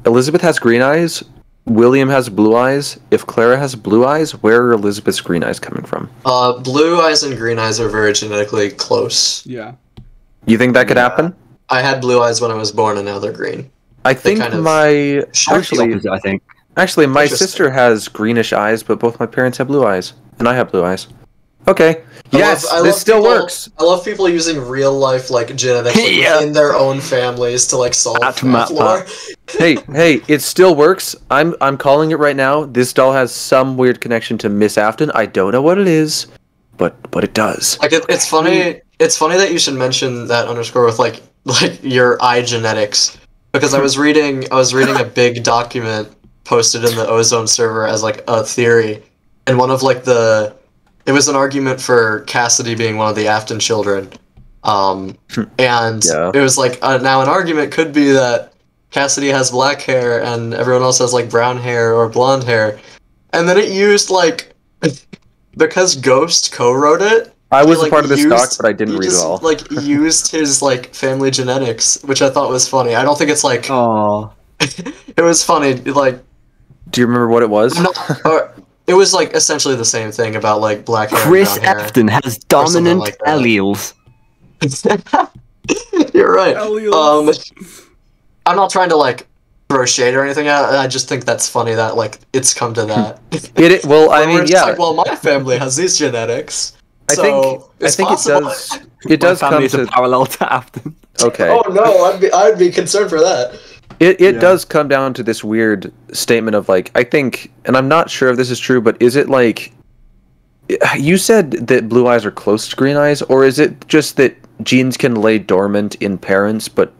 Elizabeth has green eyes. William has blue eyes. If Clara has blue eyes, where are Elizabeth's green eyes coming from? Blue eyes and green eyes are very genetically close. Yeah. You think that could happen? I had blue eyes when I was born, and now they're green. I think my sister has greenish eyes, but both my parents have blue eyes, and I have blue eyes. Okay. This still works. I love people using real life like genetics in their own families to like solve math lore. Hey, it still works. I'm calling it right now. This doll has some weird connection to Miss Afton. I don't know what it is, but it does. Like it's funny. It's funny that you should mention that underscore with like your eye genetics, because I was reading a big document posted in the Ozone server as like a theory, and one of like it was an argument for Cassidy being one of the Afton children, and it was like now an argument could be that Cassidy has black hair and everyone else has like brown hair or blonde hair, and then it used like because Ghost co-wrote it. I was a part of this doc, but I didn't read it all. Like used his like family genetics, which I thought was funny. I don't think it's like. Aww. It was funny. Like. Do you remember what it was? It was like essentially the same thing about like black hair. Chris Afton has dominant alleles. You're right. I'm not trying to like throw shade or anything out. I just think that's funny that like it's come to that. Like, well, my family has these genetics. I think it does come to parallel to Afton. Okay. Oh no, I'd be concerned for that. It does come down to this weird statement of like, I think, and I'm not sure if this is true, but is it like you said that blue eyes are close to green eyes, or is it just that genes can lay dormant in parents but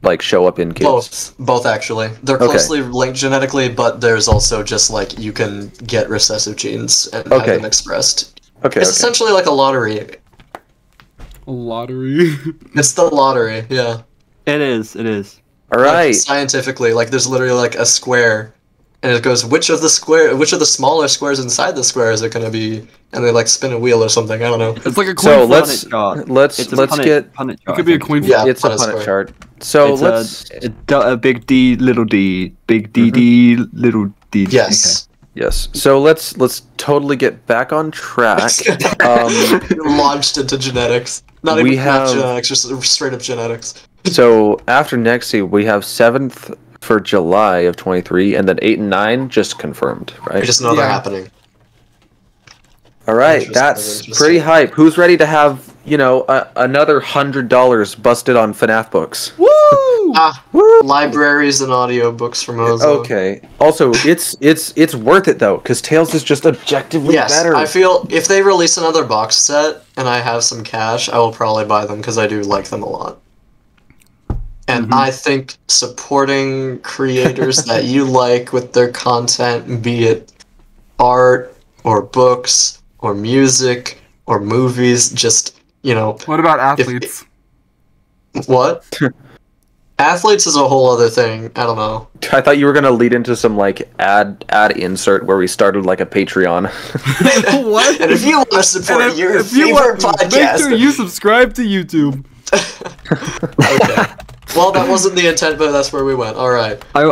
like show up in kids? Both actually. They're closely linked genetically, but there's also just like you can get recessive genes and have them expressed. Okay. It's essentially like a lottery. A lottery? It's the lottery, yeah. It is. All right. Like, scientifically, like there's literally like a square, and it goes which of the smaller squares inside the square is it going to be, and they like spin a wheel or something. I don't know. It's like a coin. So let's get. It could be a coin. Yeah, it's a Punnett chart. So it's a big D, little d, big D, D, little d. Yes. Okay. Yes. So let's totally get back on track. Launched into genetics. Not genetics, just straight up genetics. So after Nexy, we have 7th for July of 23, and then 8 and 9 just confirmed, right? We just know they're happening. All right, that's pretty hype. Who's ready to have another $100 busted on FNaF books? Woo! Woo! Libraries and audiobooks from Ozone. Okay. Also, it's worth it though, because Tales is just objectively better. I feel if they release another box set and I have some cash, I will probably buy them because I do like them a lot. And I think supporting creators that you like with their content, be it art or books or music or movies, just, you know... What about athletes? What? Athletes is a whole other thing. I don't know. I thought you were gonna lead into some like ad insert where we started like a Patreon. What? And if you want to support your favorite podcast, make sure you subscribe to YouTube. Okay. Well, that wasn't the intent, but that's where we went. All right. I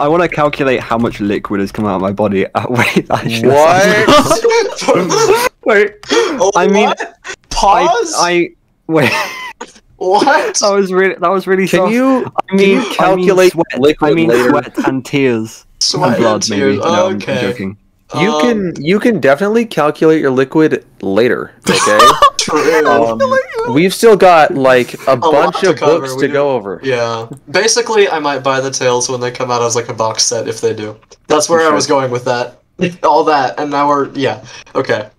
want to calculate how much liquid has come out of my body. Wait, actually, What? wait. Oh, I mean, what? Pause. Wait. What? That was really Can soft. you I mean, calculate sweat. liquid later? Sweat and tears. Sweat And blood, and tears. maybe. No, Okay. I'm joking. You can definitely calculate your liquid later. Okay. True. We've still got like a lot bunch to of cover. books We to do- go over. Yeah. Basically, I might buy the Tales when they come out as like a box set if they do. That's where I should. was going with that. All that, and now we're okay.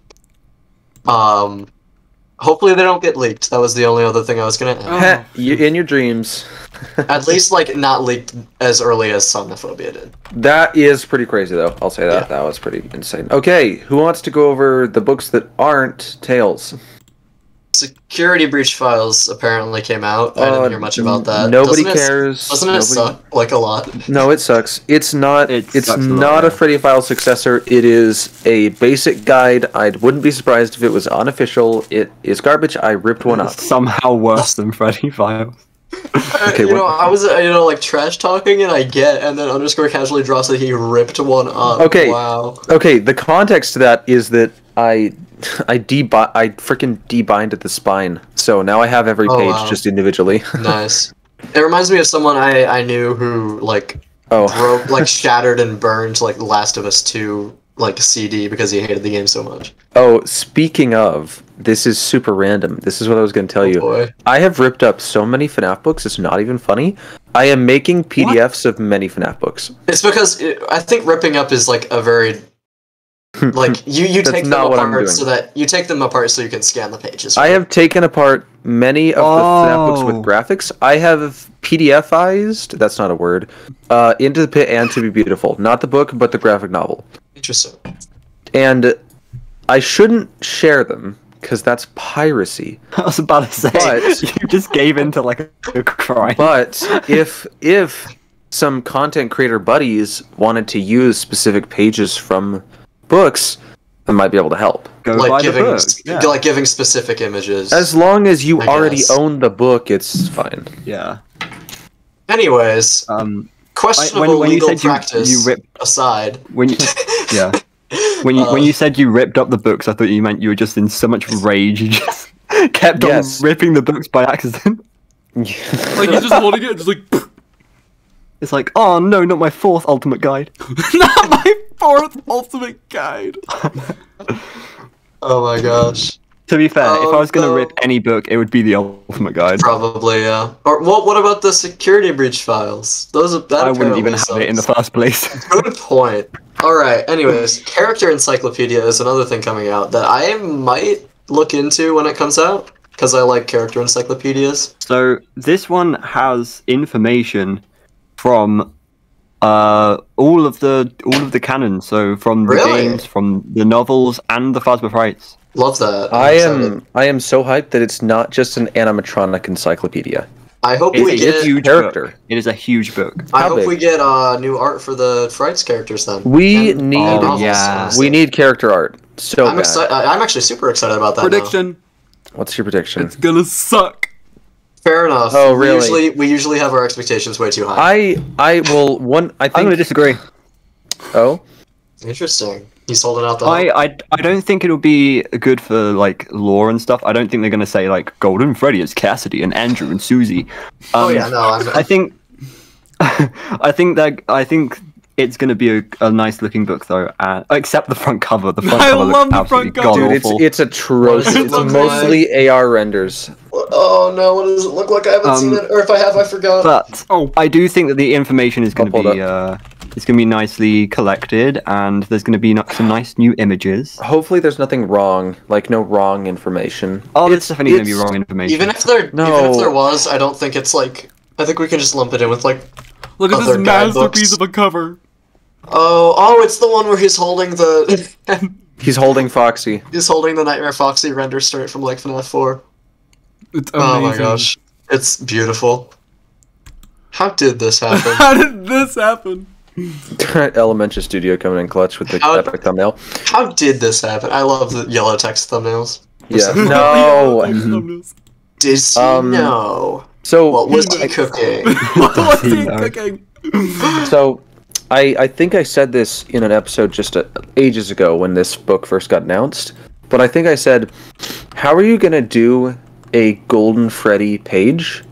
Hopefully they don't get leaked. That was the only other thing I was gonna add. In your dreams. At least like not leaked as early as Somnophobia did. That is pretty crazy, though. I'll say that. Yeah. That was pretty insane. Okay, who wants to go over the books that aren't Tales? Security breach files apparently came out. I didn't hear much about that. Nobody Doesn't it- cares. Doesn't it Nobody- suck like a lot? No, it sucks. It's not. It It's sucks a not lot, a yeah. Freddy File successor. It is a basic guide. I wouldn't be surprised if it was unofficial. It is garbage. I ripped one up. Somehow worse than Freddy Files. Okay, you know, what- I was like trash talking, and I get, and then underscore casually drops that he ripped one up. Okay. Wow. Okay, the context to that is that I freaking debinded the spine. So now I have every Oh, page wow. just individually. Nice. It reminds me of someone I knew who like Oh. broke, like shattered and burned like Last of Us 2 like CD because he hated the game so much. Oh, speaking of, this is super random. This is what I was going to tell you. Boy. I have ripped up so many FNaF books, it's not even funny. I am making PDFs of many FNaF books. It's because I think ripping up is like a very like you That's take them not what I'm apart doing. so that you take them apart so you can scan the pages. I have taken apart many of the FNaF books with Oh. graphics. I have PDFized, that's not a word, Into the Pit and To Be Beautiful. Not the book, but the graphic novel. Interesting. And I shouldn't share them, because that's piracy. I was about to say, But- you just gave in to like a crime. But if some content creator buddies wanted to use specific pages from books, I might be able to help. Go Like buy the giving book. Yeah. like giving specific images. As long as you I already guess. own the book, it's fine. Yeah. Anyways, questionable when you legal said you practice ripped- aside. When you, yeah. When you said you ripped up the books, I thought you meant you were just in so much rage you just kept Yes. on ripping the books by accident. Like he's just holding it, just like It's like, oh no, not my fourth ultimate guide. not my fourth ultimate guide. Oh my gosh. To be fair, if Oh, I was gonna no. rip any book, it would be the ultimate guide. Probably, yeah. Or what about the security breach files? Those that I wouldn't even have apparently it in the sucks. first place. Good point. Alright, anyways, character encyclopedia is another thing coming out that I might look into when it comes out, because I like character encyclopedias. So this one has information from all of the canon. So from the Really? games, from the novels, and the Fazbear Frights. Love that. I I'm excited. am so hyped that it's not just an animatronic encyclopedia. I hope It's we a get. huge character. book. It is a huge book. I How hope big? we get new art for the Frights characters then. We And need novels, yeah. honestly. we need character art so I'm bad. excited. I'm actually super excited about that. now. Prediction: What's your prediction? it's gonna suck. Fair enough. Oh, really? We usually have our expectations way too high. I will one. I I'm going to think. disagree. Oh, Interesting. He's holding out the. I don't think it'll be good for like lore and stuff. I don't think they're going to say like Golden Freddy is Cassidy and Andrew and Susie. Oh yeah, no. I think I think it's going to be a nice looking book though, except the front cover. The front I cover love looks the front absolutely cover. dude, god-awful. it's atrocious. What does it It's look mostly AR renders. Oh no! What does it look like? I haven't seen it, or if I have, I forgot. But Oh. I do think that the information is going to Hold be it's going to be nicely collected, and there's going to be some nice new images. Hopefully, there's nothing wrong. Like no wrong information. Oh, there's definitely going to be it's- wrong information. Even if there No. was, I don't think it's like I think we can just lump it in with like. Look at this other masterpiece guidebooks. of a cover. Oh, it's the one where he's holding the. He's holding Foxy. He's holding the Nightmare Foxy render straight from like FNAF 4. It's amazing. Oh my gosh, it's beautiful. How did this happen? How did this happen? Elementary Studio coming in clutch with the epic thumbnail. How did this happen? I love the yellow text thumbnails. Yeah. No. Did he know? So What was he cooking? What was he cooking? So, I think I said this in an episode just ages ago when this book first got announced. But I think I said, how are you going to do a Golden Freddy page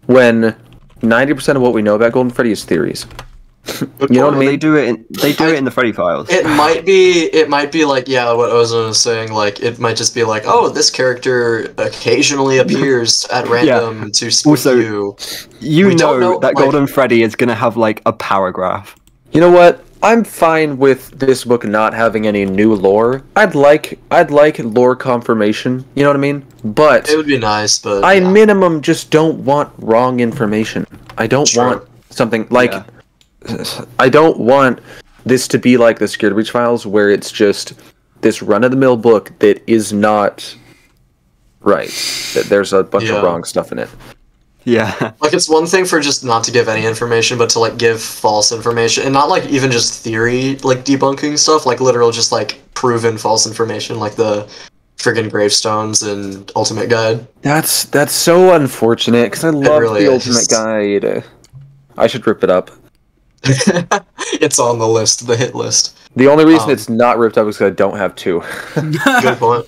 when 90% of what we know about Golden Freddy is theories? You know what I mean? They do it in the Freddy files. It might be like, yeah, what Ozone was saying, like, it might just be like, oh, this character occasionally appears at random to spook Also, you. You We don't know that like- Golden Freddy is gonna have like a paragraph. You know what? I'm fine with this book not having any new lore. I'd like lore confirmation. You know what I mean? But It would be nice, but I yeah. minimum just don't want wrong information. I don't Sure. want something like Yeah. I don't want this to be like the Scared Reach files where it's just this run-of-the-mill book that is not right. That there's a bunch Yeah. of wrong stuff in it. Yeah. Like, it's one thing for just not to give any information, but to, like, give false information. And not, like, even just theory, like, debunking stuff. Like, literal just, like, proven false information. Like the friggin' gravestones and Ultimate Guide. That's so unfortunate because I love really the is. Ultimate Guide. I should rip it up. It's on the list, the hit list. The only reason it's not ripped up is because I don't have two. Good point.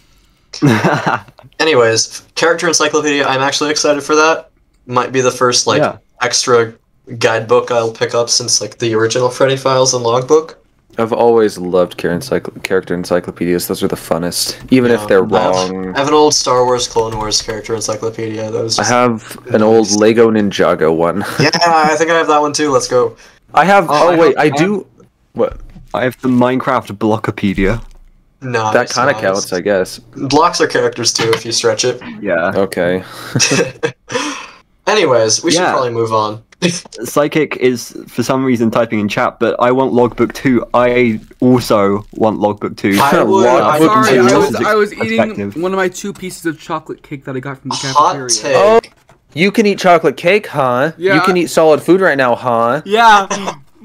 Anyways, character encyclopedia, I'm actually excited for that. Might be the first, like, Yeah. extra guidebook I'll pick up since, like, the original Freddy Files and Logbook. I've always loved character encyclopedias. Those are the funnest, even if they're wrong. I have an old Star Wars Clone Wars character encyclopedia. That was I just... have an old Lego Ninjago one. Yeah, I think I have that one too. Let's go. I have. Oh, Oh, wait, I I do. What? I have the Minecraft Blockopedia. No, That kind of counts, I guess. Blocks are characters too if you stretch it. Yeah. Okay. Anyways, we should Yeah. probably move on. Psychic is for some reason typing in chat, but I want Logbook 2. I also want Logbook 2. I would. Logbook I would Sorry, Logbook I was perspective. eating one of my 2 pieces of chocolate cake that I got from the Hot cafeteria. take. Oh, you can eat chocolate cake, huh? Yeah. You can eat solid food right now, huh? Yeah.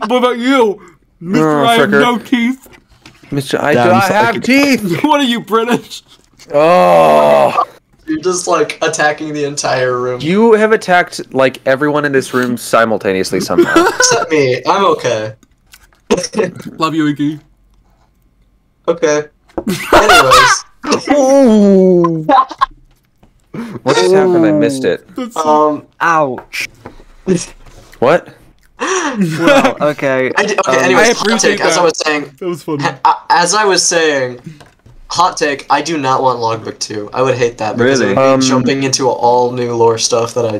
What about you, Mr. I have fricker. no teeth? Mr. I Damn, do not have Psychic. teeth! What are you, British? Oh! You're just like attacking the entire room. You have attacked, like, everyone in this room simultaneously somehow. Except me. I'm okay. Love you, Inky. Okay. Anyways, Ooh! What just happened? I missed it. Ouch. What? Well, okay. okay. I Anyways, hot appreciate take. As I that. was saying, That was funny. as I was saying, hot take. I do not want Logbook 2. I would hate that because Really? it would be jumping into all new lore stuff that I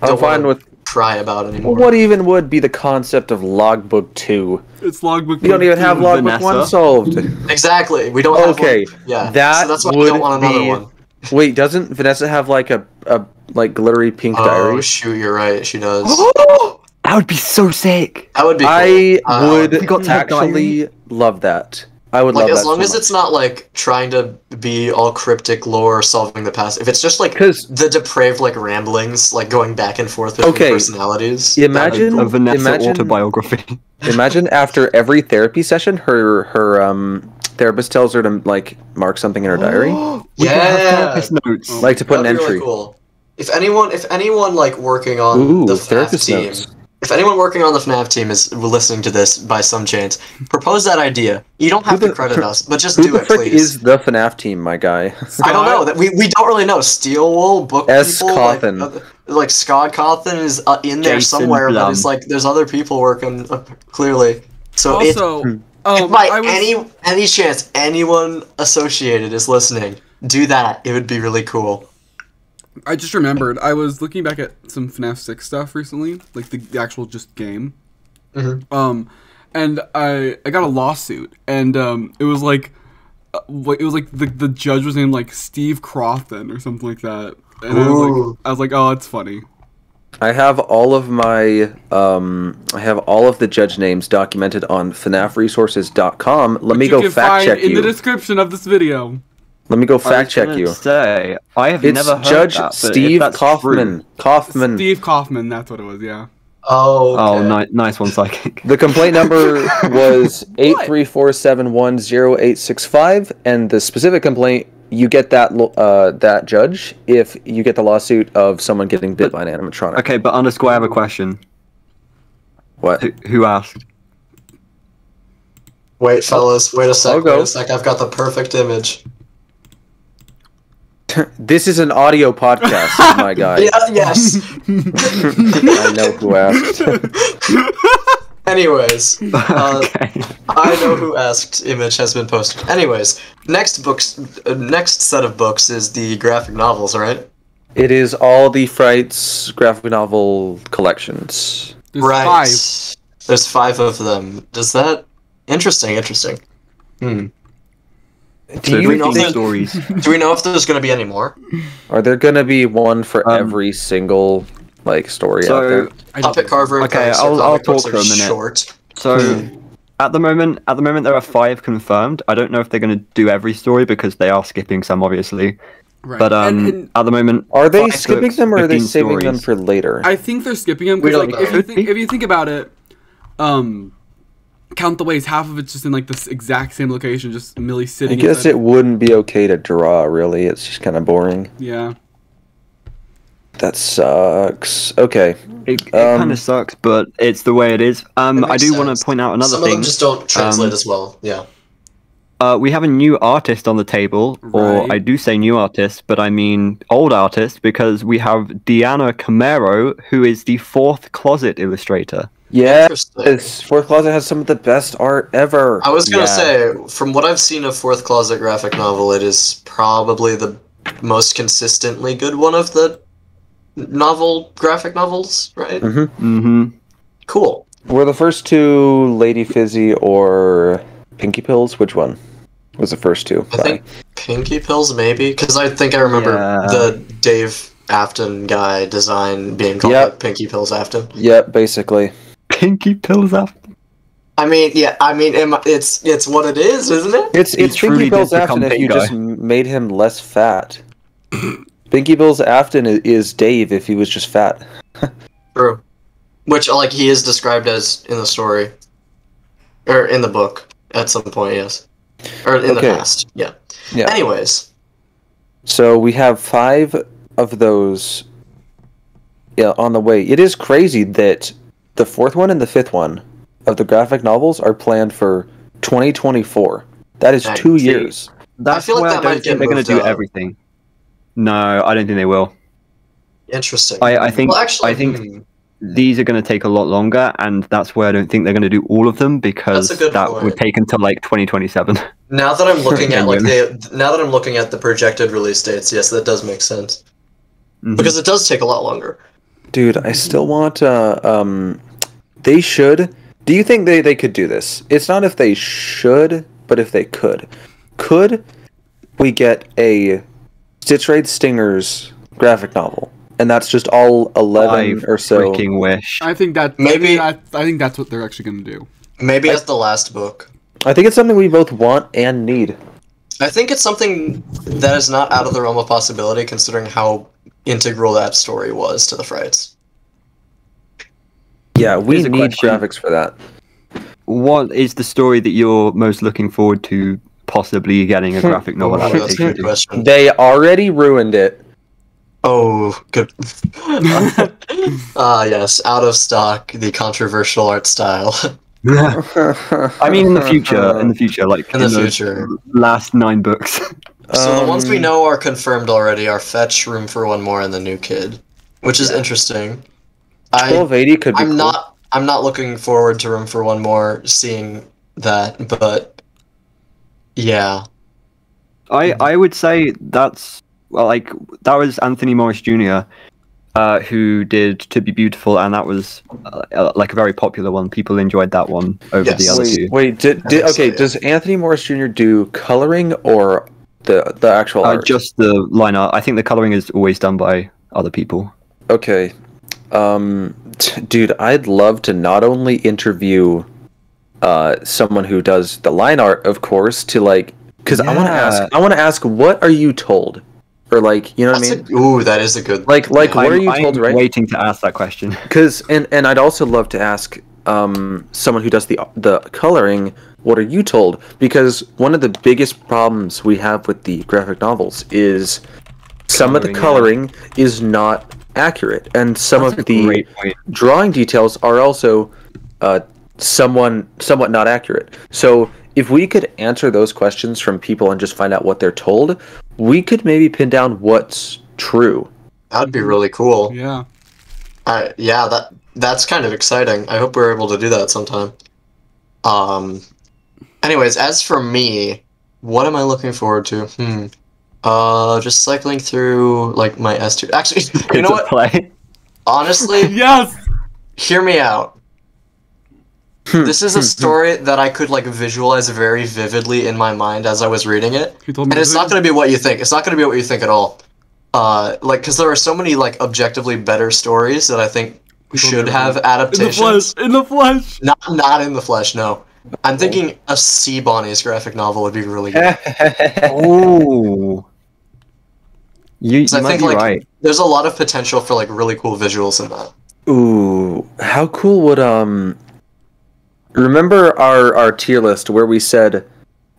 I'm don't fine want with. to cry about anymore. What even would be the concept of Logbook 2? It's Logbook. We don't even have Logbook Vanessa? 1 solved. Exactly. We don't have Okay, one. Yeah. that so that's why would we don't want another be- one. Wait, doesn't Vanessa have like a like glittery pink Oh diary? shoot, you're right. She does. That would be so sick. That would be. Cool. I Uh, would got that actually love that. I would like love as that long so as much. it's not like trying to be all cryptic lore solving the past. If it's just like 'Cause- the depraved like ramblings, like going back and forth between Okay, personalities. imagine- A Vanessa Imagine- autobiography. Imagine after every therapy session, her therapist tells her to like mark something in her diary, We can have Yeah. therapist notes. like to put an That'd be entry. really cool. If anyone like working on Ooh, the FNAF therapist team, notes. if anyone working on the FNAF team is listening to this by some chance, propose that idea. You don't have Who to the- credit us, but just Who do the it, frick please. is the FNAF team, my guy? I don't know. That we don't really know. Steel Wool, Book S. people, Cawthon. like Scott Cawthon is in there Jason somewhere, but Blum. it's like there's other people working clearly. So Also, if by I was, any chance anyone associated is listening, do that. It would be really cool. I just remembered. I was looking back at some FNAF 6 stuff recently, like the actual just game. Mhm. And I got a lawsuit, and it was like the judge was named like Steve Crofton or something like that, and Ooh. I was like, oh, that's funny. I have all of my I have all of the judge names documented on FNAFresources.com. Let me go fact check in you. the description of this video. Let me go fact check you. Say, I have It's never heard Judge that, but Steve if that's Kaufman. true- Kaufman. Steve Kaufman, that's what it was. Yeah. Oh, okay. Oh, nice one, Psychic. The complaint number was 834710865, and the specific complaint, you get that judge if you get the lawsuit of someone getting bit by an animatronic. Okay, but underscore, I have a question. What? Who asked? Wait, fellas, wait a sec, I'll go. wait a sec. I've got the perfect image. This is an audio podcast, my guy. Yeah, yes. I know who asked. Anyways, Okay. I know who asked. Image has been posted. Anyways, next set of books is the graphic novels, right? It is all the Frights graphic novel collections. There's Right. 5. There's 5 of them. Does that? Interesting. Do you know think, stories? Do we know if there's going to be any more? are there gonna be one for every single story out there? Puppet Carver. and Okay, Dinosaur I'll comic talk books for are a minute. Short. So, at the moment there are 5 confirmed. I don't know if they're going to do every story because they are skipping some, obviously. Right. But and at the moment, Are they 5 skipping books, them or are they 15 saving them stories. for later? I think they're skipping them We because, don't like, know. if you think about it, Count the Ways, half of it's just in like this exact same location, just Millie I sitting. guess inside- it wouldn't be okay to draw, really. It's just kind of boring. Yeah. That sucks. Okay. It kind of sucks, but it's the way it is. I makes do want sense. to point out another Some thing. of them just don't translate as well. Yeah. We have a new artist on the table, or Right. I do say new artist, but I mean old artist, because we have Deanna Camero, who is the 4th Closet illustrator. Yeah, Interesting. Fourth Closet has some of the best art ever. I was gonna Yeah. say, from what I've seen of Fourth Closet graphic novel, it is probably the most consistently good one of the graphic novels, right? Mm-hmm. Cool. Were the first 2 Lady Fizzy or Pinky Pills? Which one was the first 2? I think Pinky Pills, maybe, because I think I remember Yeah. the Dave Afton guy design being called Yep. like Pinky Pills Afton. Yep, basically. Pinky Pills after. I mean, yeah, it's what it is, isn't it? It's truly Pinky did Pills Afton become if big you guy. just made him less fat. Pinky Pills Afton is Dave if he was just fat. True. Which, like, he is described as in the story. Or in the book, at some point, yes. Or in the Okay. past, yeah. Yeah. Anyways, So we have 5 of those on the way. It is crazy that the 4th one and the 5th one of the graphic novels are planned for 2024. That is Dang. 2 See, years. That's feel like why that I might don't get think they're going moved to do up. everything. No, I don't think they will. interesting. I think Well, actually, I think these are going to take a lot longer, and that's why I don't think they're going to do all of them because That's a good that point. would take until like 2027. now that I'm looking at Genuine. now that I'm looking at the projected release dates, yes, that does make sense. Mhm. Because it does take a lot longer. Dude, I still want they should. Do you think they could do this? It's not if they should, but if they could. Could we get a Stitch Raid Stingers graphic novel? And that's just all 11 I or so. freaking wish. I think that Maybe- I think that's what they're actually gonna do. Maybe as the last book. I think it's something we both want and need. I think it's something that is not out of the realm of possibility, considering how integral that story was to the Frights. Yeah, we Here's a need question. graphics for that. What is the story that you're most looking forward to possibly getting a graphic novel Oh, that's a adaptation good to? question. They already ruined it. Oh, good. Ah, yes, out of stock, the controversial art style. I mean, in the future, like In the those future. last 9 books. So the ones we know are confirmed already are Fetch, Room for One More, and The New Kid, which is interesting. 1280 could be I'm cool. I'm not looking forward to Room for One More, seeing that, but yeah. I would say that's like that was Anthony Morris Jr. Who did To Be Beautiful, and that was like a very popular one. People enjoyed that one over Yes. the other two. Wait, think so, okay, yeah. does Anthony Morris Jr. do coloring or the actual art? Just the line art. I think the coloring is always done by other people. Okay. Dude, I'd love to not only interview someone who does the line art, of course, to like, because I want to ask, what are you told, or like, you know what I mean? Ooh, that is a good. Like, what are you told, right? I'm waiting to ask that question. Because and I'd also love to ask someone who does the coloring, what are you told? Because one of the biggest problems we have with the graphic novels is some of the coloring is not accurate, and some of the drawing details are also somewhat not accurate. So if we could answer those questions from people and just find out what they're told, we could maybe pin down what's true. That'd be really cool. Yeah. Yeah, that's kind of exciting. I hope we're able to do that sometime. Anyways, as for me, what am I looking forward to? Just cycling through like my S2. Actually, you know what? Play. Honestly, Yes. hear me out. This is a story that I could like visualize very vividly in my mind as I was reading it, You told me and it's not going to be what you think. It's not going to be what you think at all. Like, because there are so many like objectively better stories that I think should have adaptations. In the flesh. Not in the flesh. No, I'm thinking a Sea Bonnie's graphic novel would be really good. Oh, you I might think be like right. there's a lot of potential for like really cool visuals in that. Ooh, how cool would remember our tier list where we said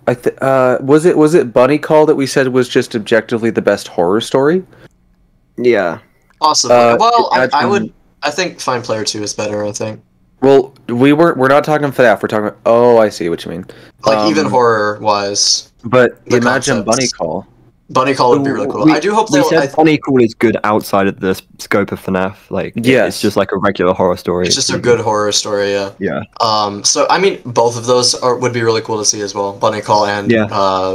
was it Bunny Call that we said was just objectively the best horror story? Yeah. Possibly. Well, I think Fine Player 2 is better, I think. Well, we're not talking FNaF, we're talking oh, I see what you mean. Like even horror wise. But the imagine concepts. Bunny Call. Bunny Call would be really cool. I do hope we they'll said Bunny Call is good outside of the scope of FNaF. Like, it's just like a regular horror story. It's just a good horror story, yeah. Yeah. So I mean, both of those would be really cool to see as well. Bunny Call and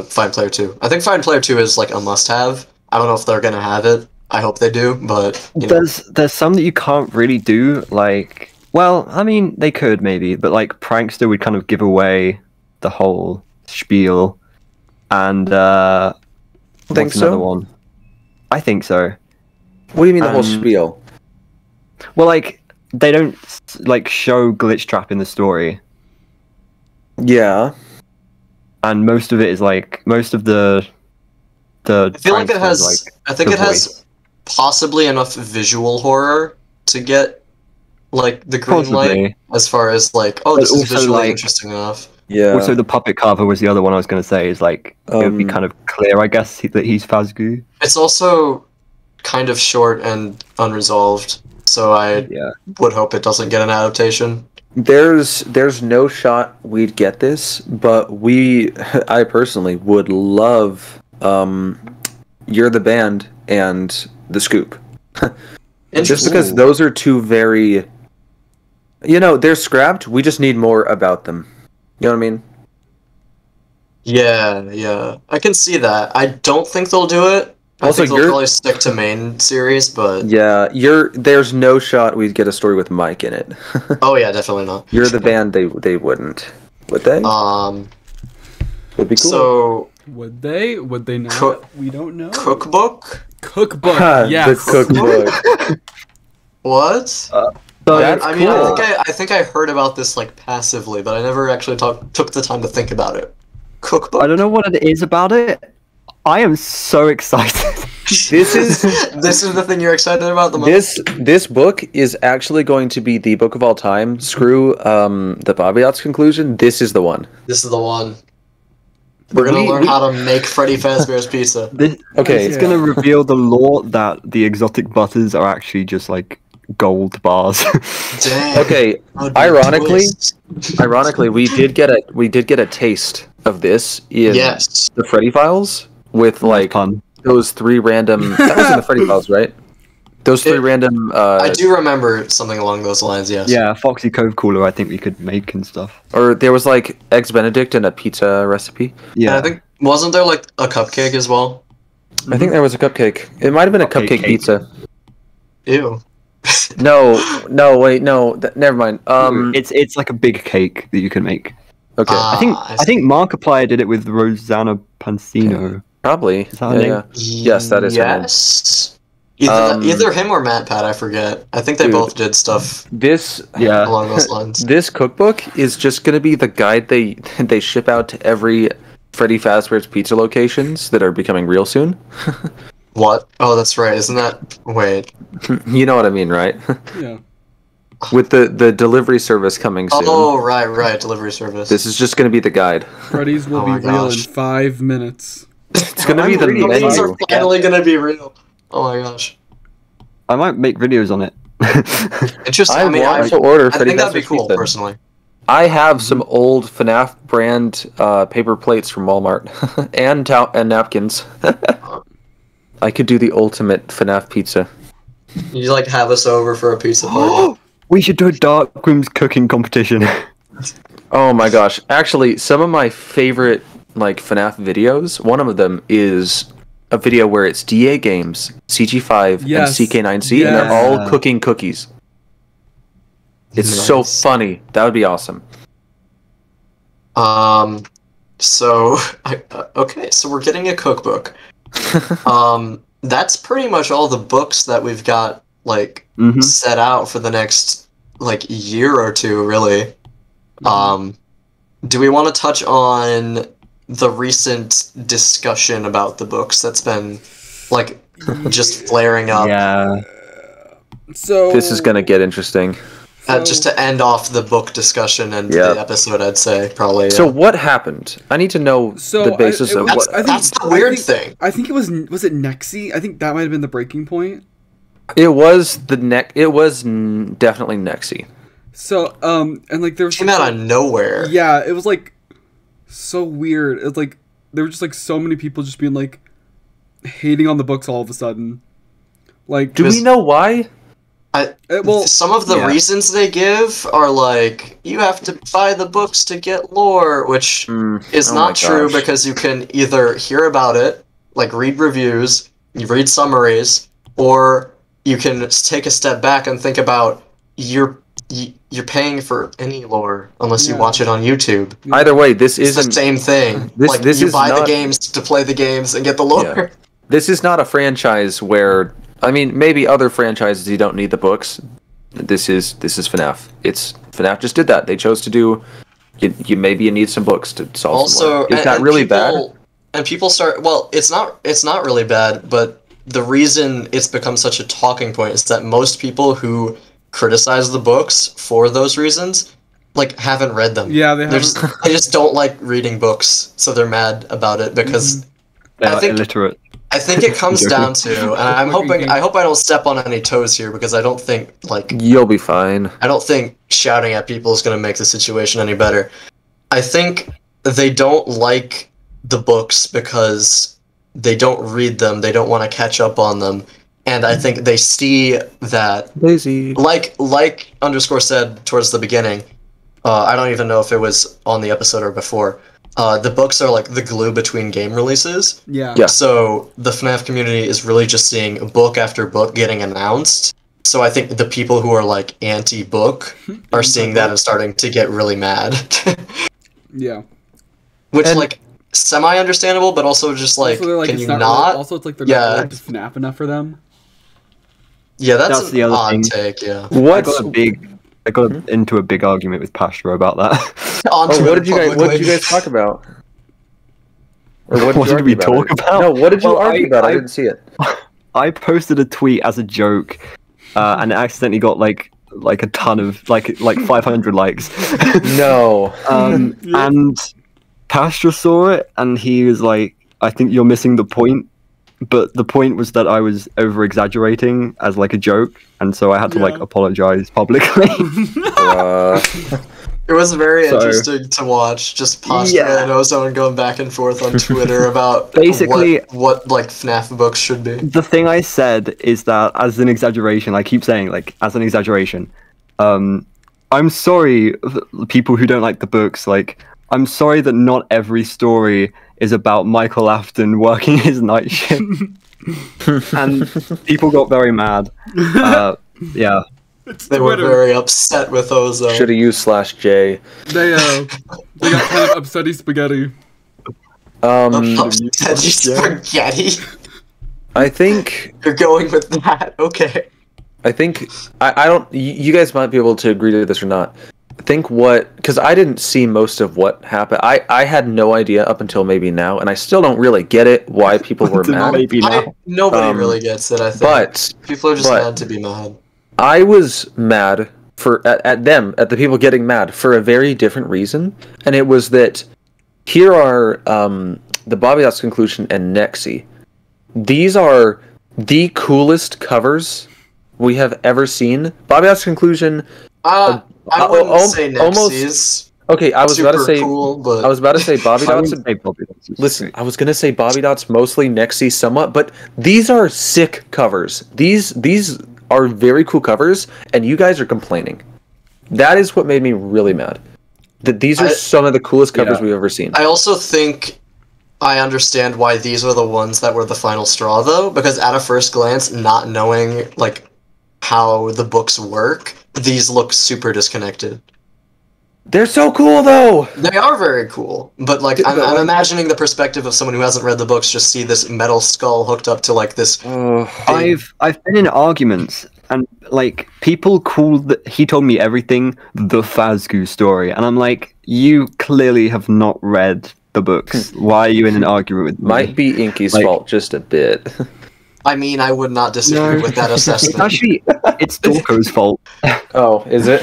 Fine Player 2. I think Fine Player 2 is like a must-have. I don't know if they're gonna have it. I hope they do, but you know. There's some that you can't really do. Like, well, I mean, they could maybe, but like Prankster would kind of give away the whole spiel, and Think what's another so? one? I think so. What do you mean the whole spiel? Well, like they don't like show Glitch Trap in the story, Yeah. and most of it is like most of the. I feel like it prankster has. is, like, I think the it has possibly enough visual horror to get like the green light as far as like, oh, this is also, visually like, interesting enough. Yeah. Also, the puppet carver was the other one I was going to say. Is like it would be kind of clear, I guess, that he's Fazgoo. It's also kind of short and unresolved, so I would hope it doesn't get an adaptation. There's no shot we'd get this, but I personally would love You're the Band and The Scoop. Just because those are two very, they're scrapped, we just need more about them. You know what I mean? Yeah. I can see that. I don't think they'll do it. I think they'll probably stick to main series, but... Yeah, there's no shot we'd get a story with Mike in it. Oh yeah, definitely not. You're the Band, they wouldn't. Would they? Would be cool. So... Would they? Would they not? We don't know. Cookbook? Cookbook, yes. The Cookbook. What? That's I mean, cool. I think I heard about this like passively, but I never actually took the time to think about it. Cookbook? I don't know what it is about it. I am so excited. This is the thing you're excited about the most? This book is actually going to be the book of all time. Screw the Bobbiedots conclusion. This is the one. This is the one. We're gonna learn how to make Freddy Fazbear's pizza. It's gonna reveal the lore that the exotic butters are actually just like gold bars. Dang. Okay, ironically, we did get a taste of this in the Freddy Files with like those three random. That was in the Freddy Files, right? Those three random. I do remember something along those lines. Yes. Yeah, Foxy Cove Cooler. I think we could make and stuff. Or there was like Eggs Benedict and a pizza recipe. Yeah, and I think wasn't there like a cupcake as well? I think there was a cupcake. It might have been a cupcake pizza. Ew. No, wait, no. Never mind. It's like a big cake that you can make. Okay. I think Markiplier did it with Rosanna Pansino. Probably. Is that her name? Yes, that is her name. Either him or Matt Pat, I forget. I think they both did stuff along those lines. This cookbook is just going to be the guide they ship out to every Freddy Fazbear's Pizza locations that are becoming real soon. What? Oh, that's right. Isn't that... Wait. You know what I mean, right? Yeah. With the delivery service coming soon. Oh, right. Delivery service. This is just going to be the guide. Freddy's will be real in 5 minutes. It's going to be the menu. These are finally going to be real. Oh my gosh. I might make videos on it. Interesting. I want to order I Freddy think that'd be Fazbear's cool, Pizza. personally. I have some old FNaF brand paper plates from Walmart and napkins. I could do the ultimate FNaF pizza. You like have us over for a pizza party? We should do a dark rooms cooking competition. Oh my gosh! Actually, some of my favorite FNaF videos. One of them is a video where it's DA Games, CG5, and CK9C, and they're all cooking cookies. It's so funny. That would be awesome. So we're getting a cookbook. That's pretty much all the books that we've got set out for the next year or two, really. Do we want to touch on the recent discussion about the books that's been just flaring up? Yeah. So this is gonna get interesting. Just to end off the book discussion and the episode, I'd say probably. Yeah. So what happened? I need to know the basis of what. That's the weird thing. I think it was it Nexy? I think that might have been the breaking point. It was It was definitely Nexy. So and there was came out of nowhere. Yeah, it was so weird. It's there were just so many people just being hating on the books all of a sudden. Do we know why? Some of the reasons they give are you have to buy the books to get lore, which is not true because you can either hear about it, read reviews, you read summaries, or you can take a step back and think about you're paying for any lore unless you watch it on YouTube. Either way, this isn't the same thing. This you buy the games to play the games and get the lore. Yeah. This is not a franchise where. I mean, maybe other franchises you don't need the books. This is FNaF. FNaF just did that. They chose to do. Maybe you need some books to solve. Also, is that really bad? And people start. Well, it's not really bad. But the reason it's become such a talking point is that most people who criticize the books for those reasons, haven't read them. Yeah, they just don't like reading books, so they're mad about it because they're illiterate. I think it comes down to, and I hope I don't step on any toes here because I don't think you'll be fine. I don't think shouting at people is going to make the situation any better. I think they don't like the books because they don't read them. They don't want to catch up on them, and I think they see that lazy. Like _ said towards the beginning. I don't even know if it was on the episode or before. The books are the glue between game releases. Yeah. So the FNaF community is really just seeing book after book getting announced. So I think the people who are anti-book are seeing that and starting to get really mad. Yeah. Which semi-understandable, but also just also, can you not? Really, also, it's they're not into FNaF enough for them. Yeah, that's the an other odd thing. take. Yeah. I got into a big argument with Pastor about that. What did you guys talk about? Or what did we talk about? No, what did you argue about? I didn't see it. I posted a tweet as a joke, and it accidentally got a ton of 500 likes. No. And Pastor saw it, and he was like, "I think you're missing the point." But the point was that I was over exaggerating as a joke, and so I had to apologize publicly. It was very interesting to watch, just Pastor and Ozone going back and forth on Twitter about basically what FNaF books should be. The thing I said is that as an exaggeration, I keep saying as an exaggeration. I'm sorry, people who don't like the books. I'm sorry that not every story is about Michael Afton working his night shift. And people got very mad. Yeah. They were very upset with Ozone. Should have used /J. They got kind of upsetty spaghetti. Upsetty spaghetti. I think You're going with that. Okay. I think I don't. You guys might be able to agree to this or not. I think because I didn't see most of what happened. I had no idea up until maybe now, and I still don't really get it why people were mad. Maybe now. Nobody really gets it. I think. But People are just mad to be mad. I was mad at the people getting mad for a very different reason, and it was that here are the Bobbiedots conclusion and Nexy. These are the coolest covers we have ever seen. Bobbiedots conclusion. I wouldn't say Nexy's. Okay, I was about to say. Cool, but... I was about to say Bobbiedots. Bobbiedots. Listen, I was gonna say Bobbiedots, mostly Nexy, somewhat, but these are sick covers. These are very cool covers, and you guys are complaining. That is what made me really mad. That these are some of the coolest covers we've ever seen. I also think I understand why these are the ones that were the final straw, though, because at a first glance, not knowing like how the books work, these look super disconnected. They're so cool, though. They are very cool, but like I'm imagining the perspective of someone who hasn't read the books just see this metal skull hooked up to like this. I've been in arguments, and like people called he told me everything the Fazbear story, and I'm like, you clearly have not read the books. Why are you in an argument with me? Might be Inky's fault just a bit. I mean, I would not disagree with that assessment. Actually, it's Dorko's fault. Oh, is it?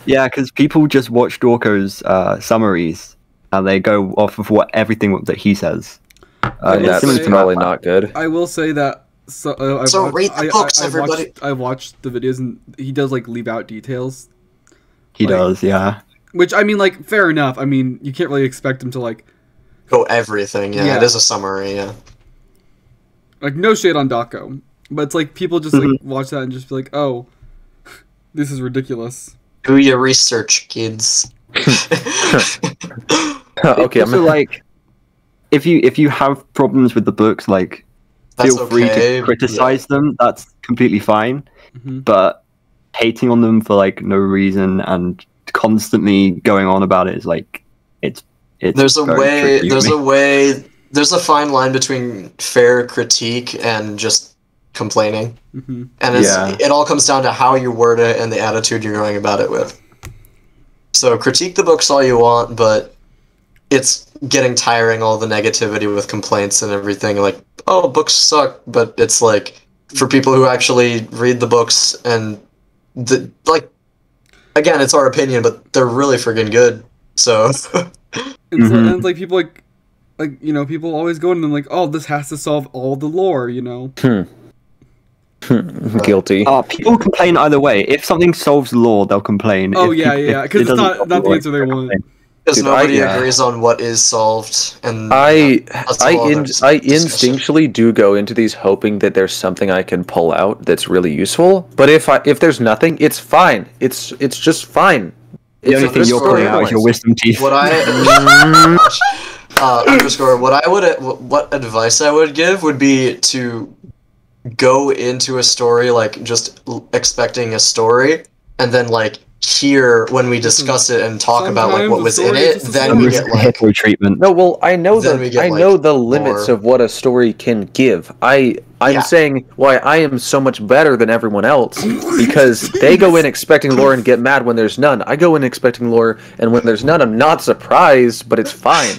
Yeah, because people just watch Dorko's summaries, and they go off of everything that he says. That's probably not good. I will say that. Read the books, everybody. I watched the videos, and he does like leave out details. He does, yeah. Which I mean, like, fair enough. I mean, you can't really expect him to like go everything. Yeah, it is a summary. Yeah. Like, no shade on Dako, but it's like people just like watch that and just be like, "Oh, this is ridiculous." Do your research, kids. Okay, also, like, if you have problems with the books, like, feel free to criticize them. That's completely fine. But hating on them for like no reason and constantly going on about it is like it's. There's a fine line between fair critique and just complaining. And it all comes down to how you word it and the attitude you're going about it with. So critique the books all you want, but it's getting tiring, all the negativity with complaints and everything. Like, oh, books suck, but it's like, for people who actually read the books and, like, again, it's our opinion, but they're really friggin' good. So... and it's like people like, you know, people always go in and like, oh, this has to solve all the lore, you know? Guilty. People complain either way. If something solves lore, they'll complain. Oh, yeah, because it's not the answer they want. Because nobody agrees on what is solved, and I instinctually do go into these hoping that there's something I can pull out that's really useful. But if there's nothing, it's fine. It's just fine. The only thing you're pulling out is your wisdom teeth. What what advice I would give would be to go into a story like just expecting a story, and then like here when we discuss it and talk about like what was in it, then we get like treatment. No, well, I know the limits of what a story can give. I'm saying why I am so much better than everyone else because they go in expecting lore and get mad when there's none. I go in expecting lore, and when there's none, I'm not surprised, but it's fine.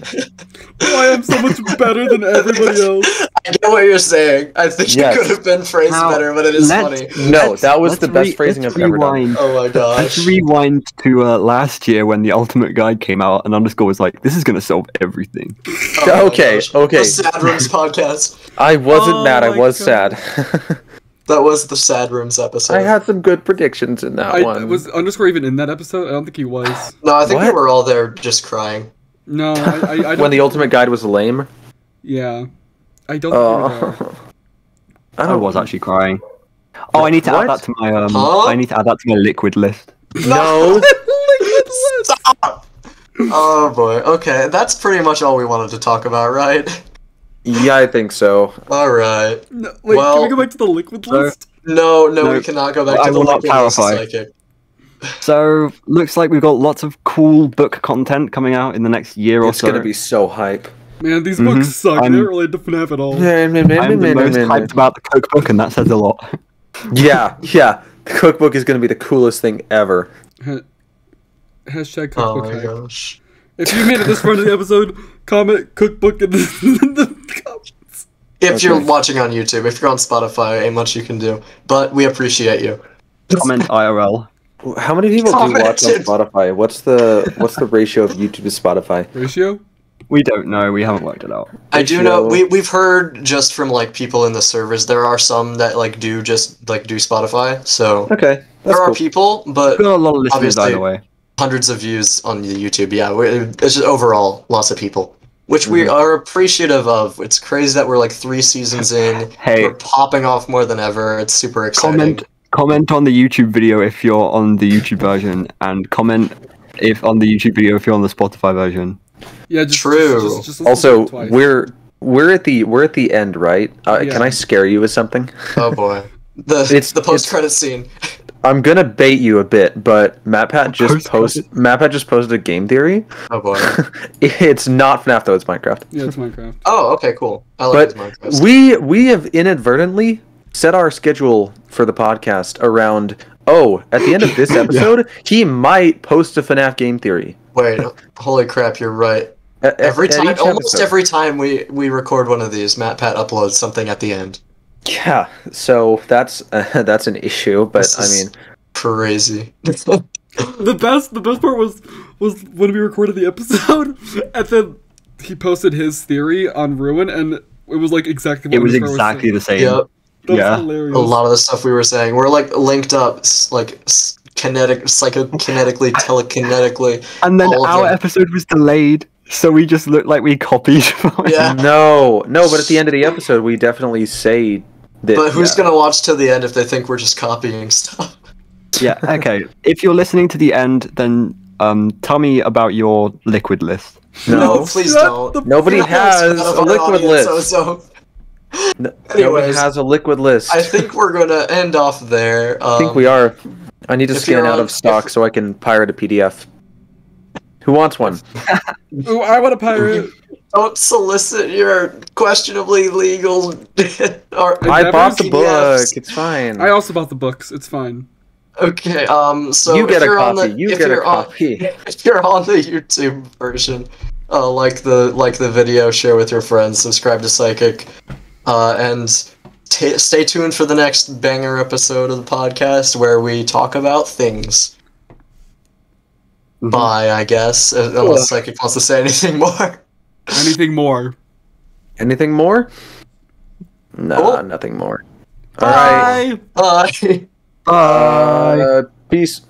Why I'm so much better than everybody else. I get what you're saying. I think it could have been phrased better, but it is funny. No, that was the best phrasing I've ever done. Oh my gosh. Let's rewind to last year when the Ultimate Guide came out, and Underscore was like, "This is gonna solve everything." Okay. The Sad Rooms podcast. I wasn't mad. I was sad. That was the Sad Rooms episode. I had some good predictions in that one. Was Underscore even in that episode? I don't think he was. No, I think we were all there just crying. No, I don't. When the Ultimate Guide was lame? Yeah. I don't think I was actually crying. Oh, I need to add that to my I need to add that to my liquid list. No. Stop! Oh boy. Okay, that's pretty much all we wanted to talk about, right? Yeah, I think so. Alright. No, wait, can we go back to the liquid list? No, we cannot go back to the liquid list. Psychic. So, looks like we've got lots of cool book content coming out in the next year or so. It's gonna be so hype. Man, these books suck. They don't relate to FNAF at all. I'm the most hyped about the cookbook, and that says a lot. Yeah. The cookbook is going to be the coolest thing ever. Hashtag Oh cookbook my hype. gosh. If you made it this far into the episode, comment cookbook in the comments. If you're watching on YouTube, if you're on Spotify, ain't much you can do. But we appreciate you. Comment IRL. How many people do watch on Commented. Spotify? What's the ratio of YouTube to Spotify? Ratio? We don't know. We haven't worked it out. I do know we've heard just from like people in the servers. There are some that like do just like do Spotify. So Okay, that's there are cool. people, but We've got a lot of listeners obviously either way. hundreds of views on the YouTube. Yeah, it's just overall lots of people, which we are appreciative of. It's crazy that we're like 3 seasons in. Hey. We're popping off more than ever. It's super exciting. Comment on the YouTube video if you're on the YouTube version, and comment if on the YouTube video if you're on the Spotify version. Yeah, just, True. Just listen Also, to it twice. we're at the end, right? Yeah. Can I scare you with something? Oh boy, the post credit scene. I'm gonna bait you a bit, but MatPat just posted a game theory. Oh boy. It's not FNAF though; it's Minecraft. Yeah, it's Minecraft. Oh, okay, cool. I like But this Minecraft. we have inadvertently set our schedule for the podcast around. Oh, at the end of this episode, he might post a FNAF game theory. Wait, holy crap, you're right. Every At time, each almost episode. every time we record one of these, MatPat uploads something at the end. Yeah, so that's an issue, but This I is mean, crazy. The best part was when we recorded the episode, and then he posted his theory on Ruin, and it was like exactly what It was his friend exactly the same. Yep. That was yeah. hilarious. A lot of the stuff we were saying, we're like linked up, like psychokinetically, telekinetically. And then all of our them. episode was delayed, so we just looked like we copied from it. Yeah. no, but at the end of the episode, we definitely say that. But who's gonna watch till the end if they think we're just copying stuff? Yeah, okay. If you're listening to the end, then tell me about your liquid list. No, Please Shut don't. the nobody You're has almost out of a our liquid audience, list. Ozone. Nobody Anyways, has a liquid list. I think we're gonna end off there. I think we are. I need to if scan you're out on- of stock so I can pirate a PDF. Who wants one? Ooh, I want a pirate. Don't solicit your questionably legal. or, I bought the PDFs. book. It's fine. I also bought the books. It's fine. Okay. So You get if a you're on copy. the, You if get a you're on- copy. If you're on the YouTube version, like the video, share with your friends, subscribe to Psychic, and stay tuned for the next banger episode of the podcast where we talk about things. Bye, I guess, unless Psychic wants to say anything more. Anything more? Anything more? Nah, Cool. nothing more. All right. Bye. Bye. Bye. Peace.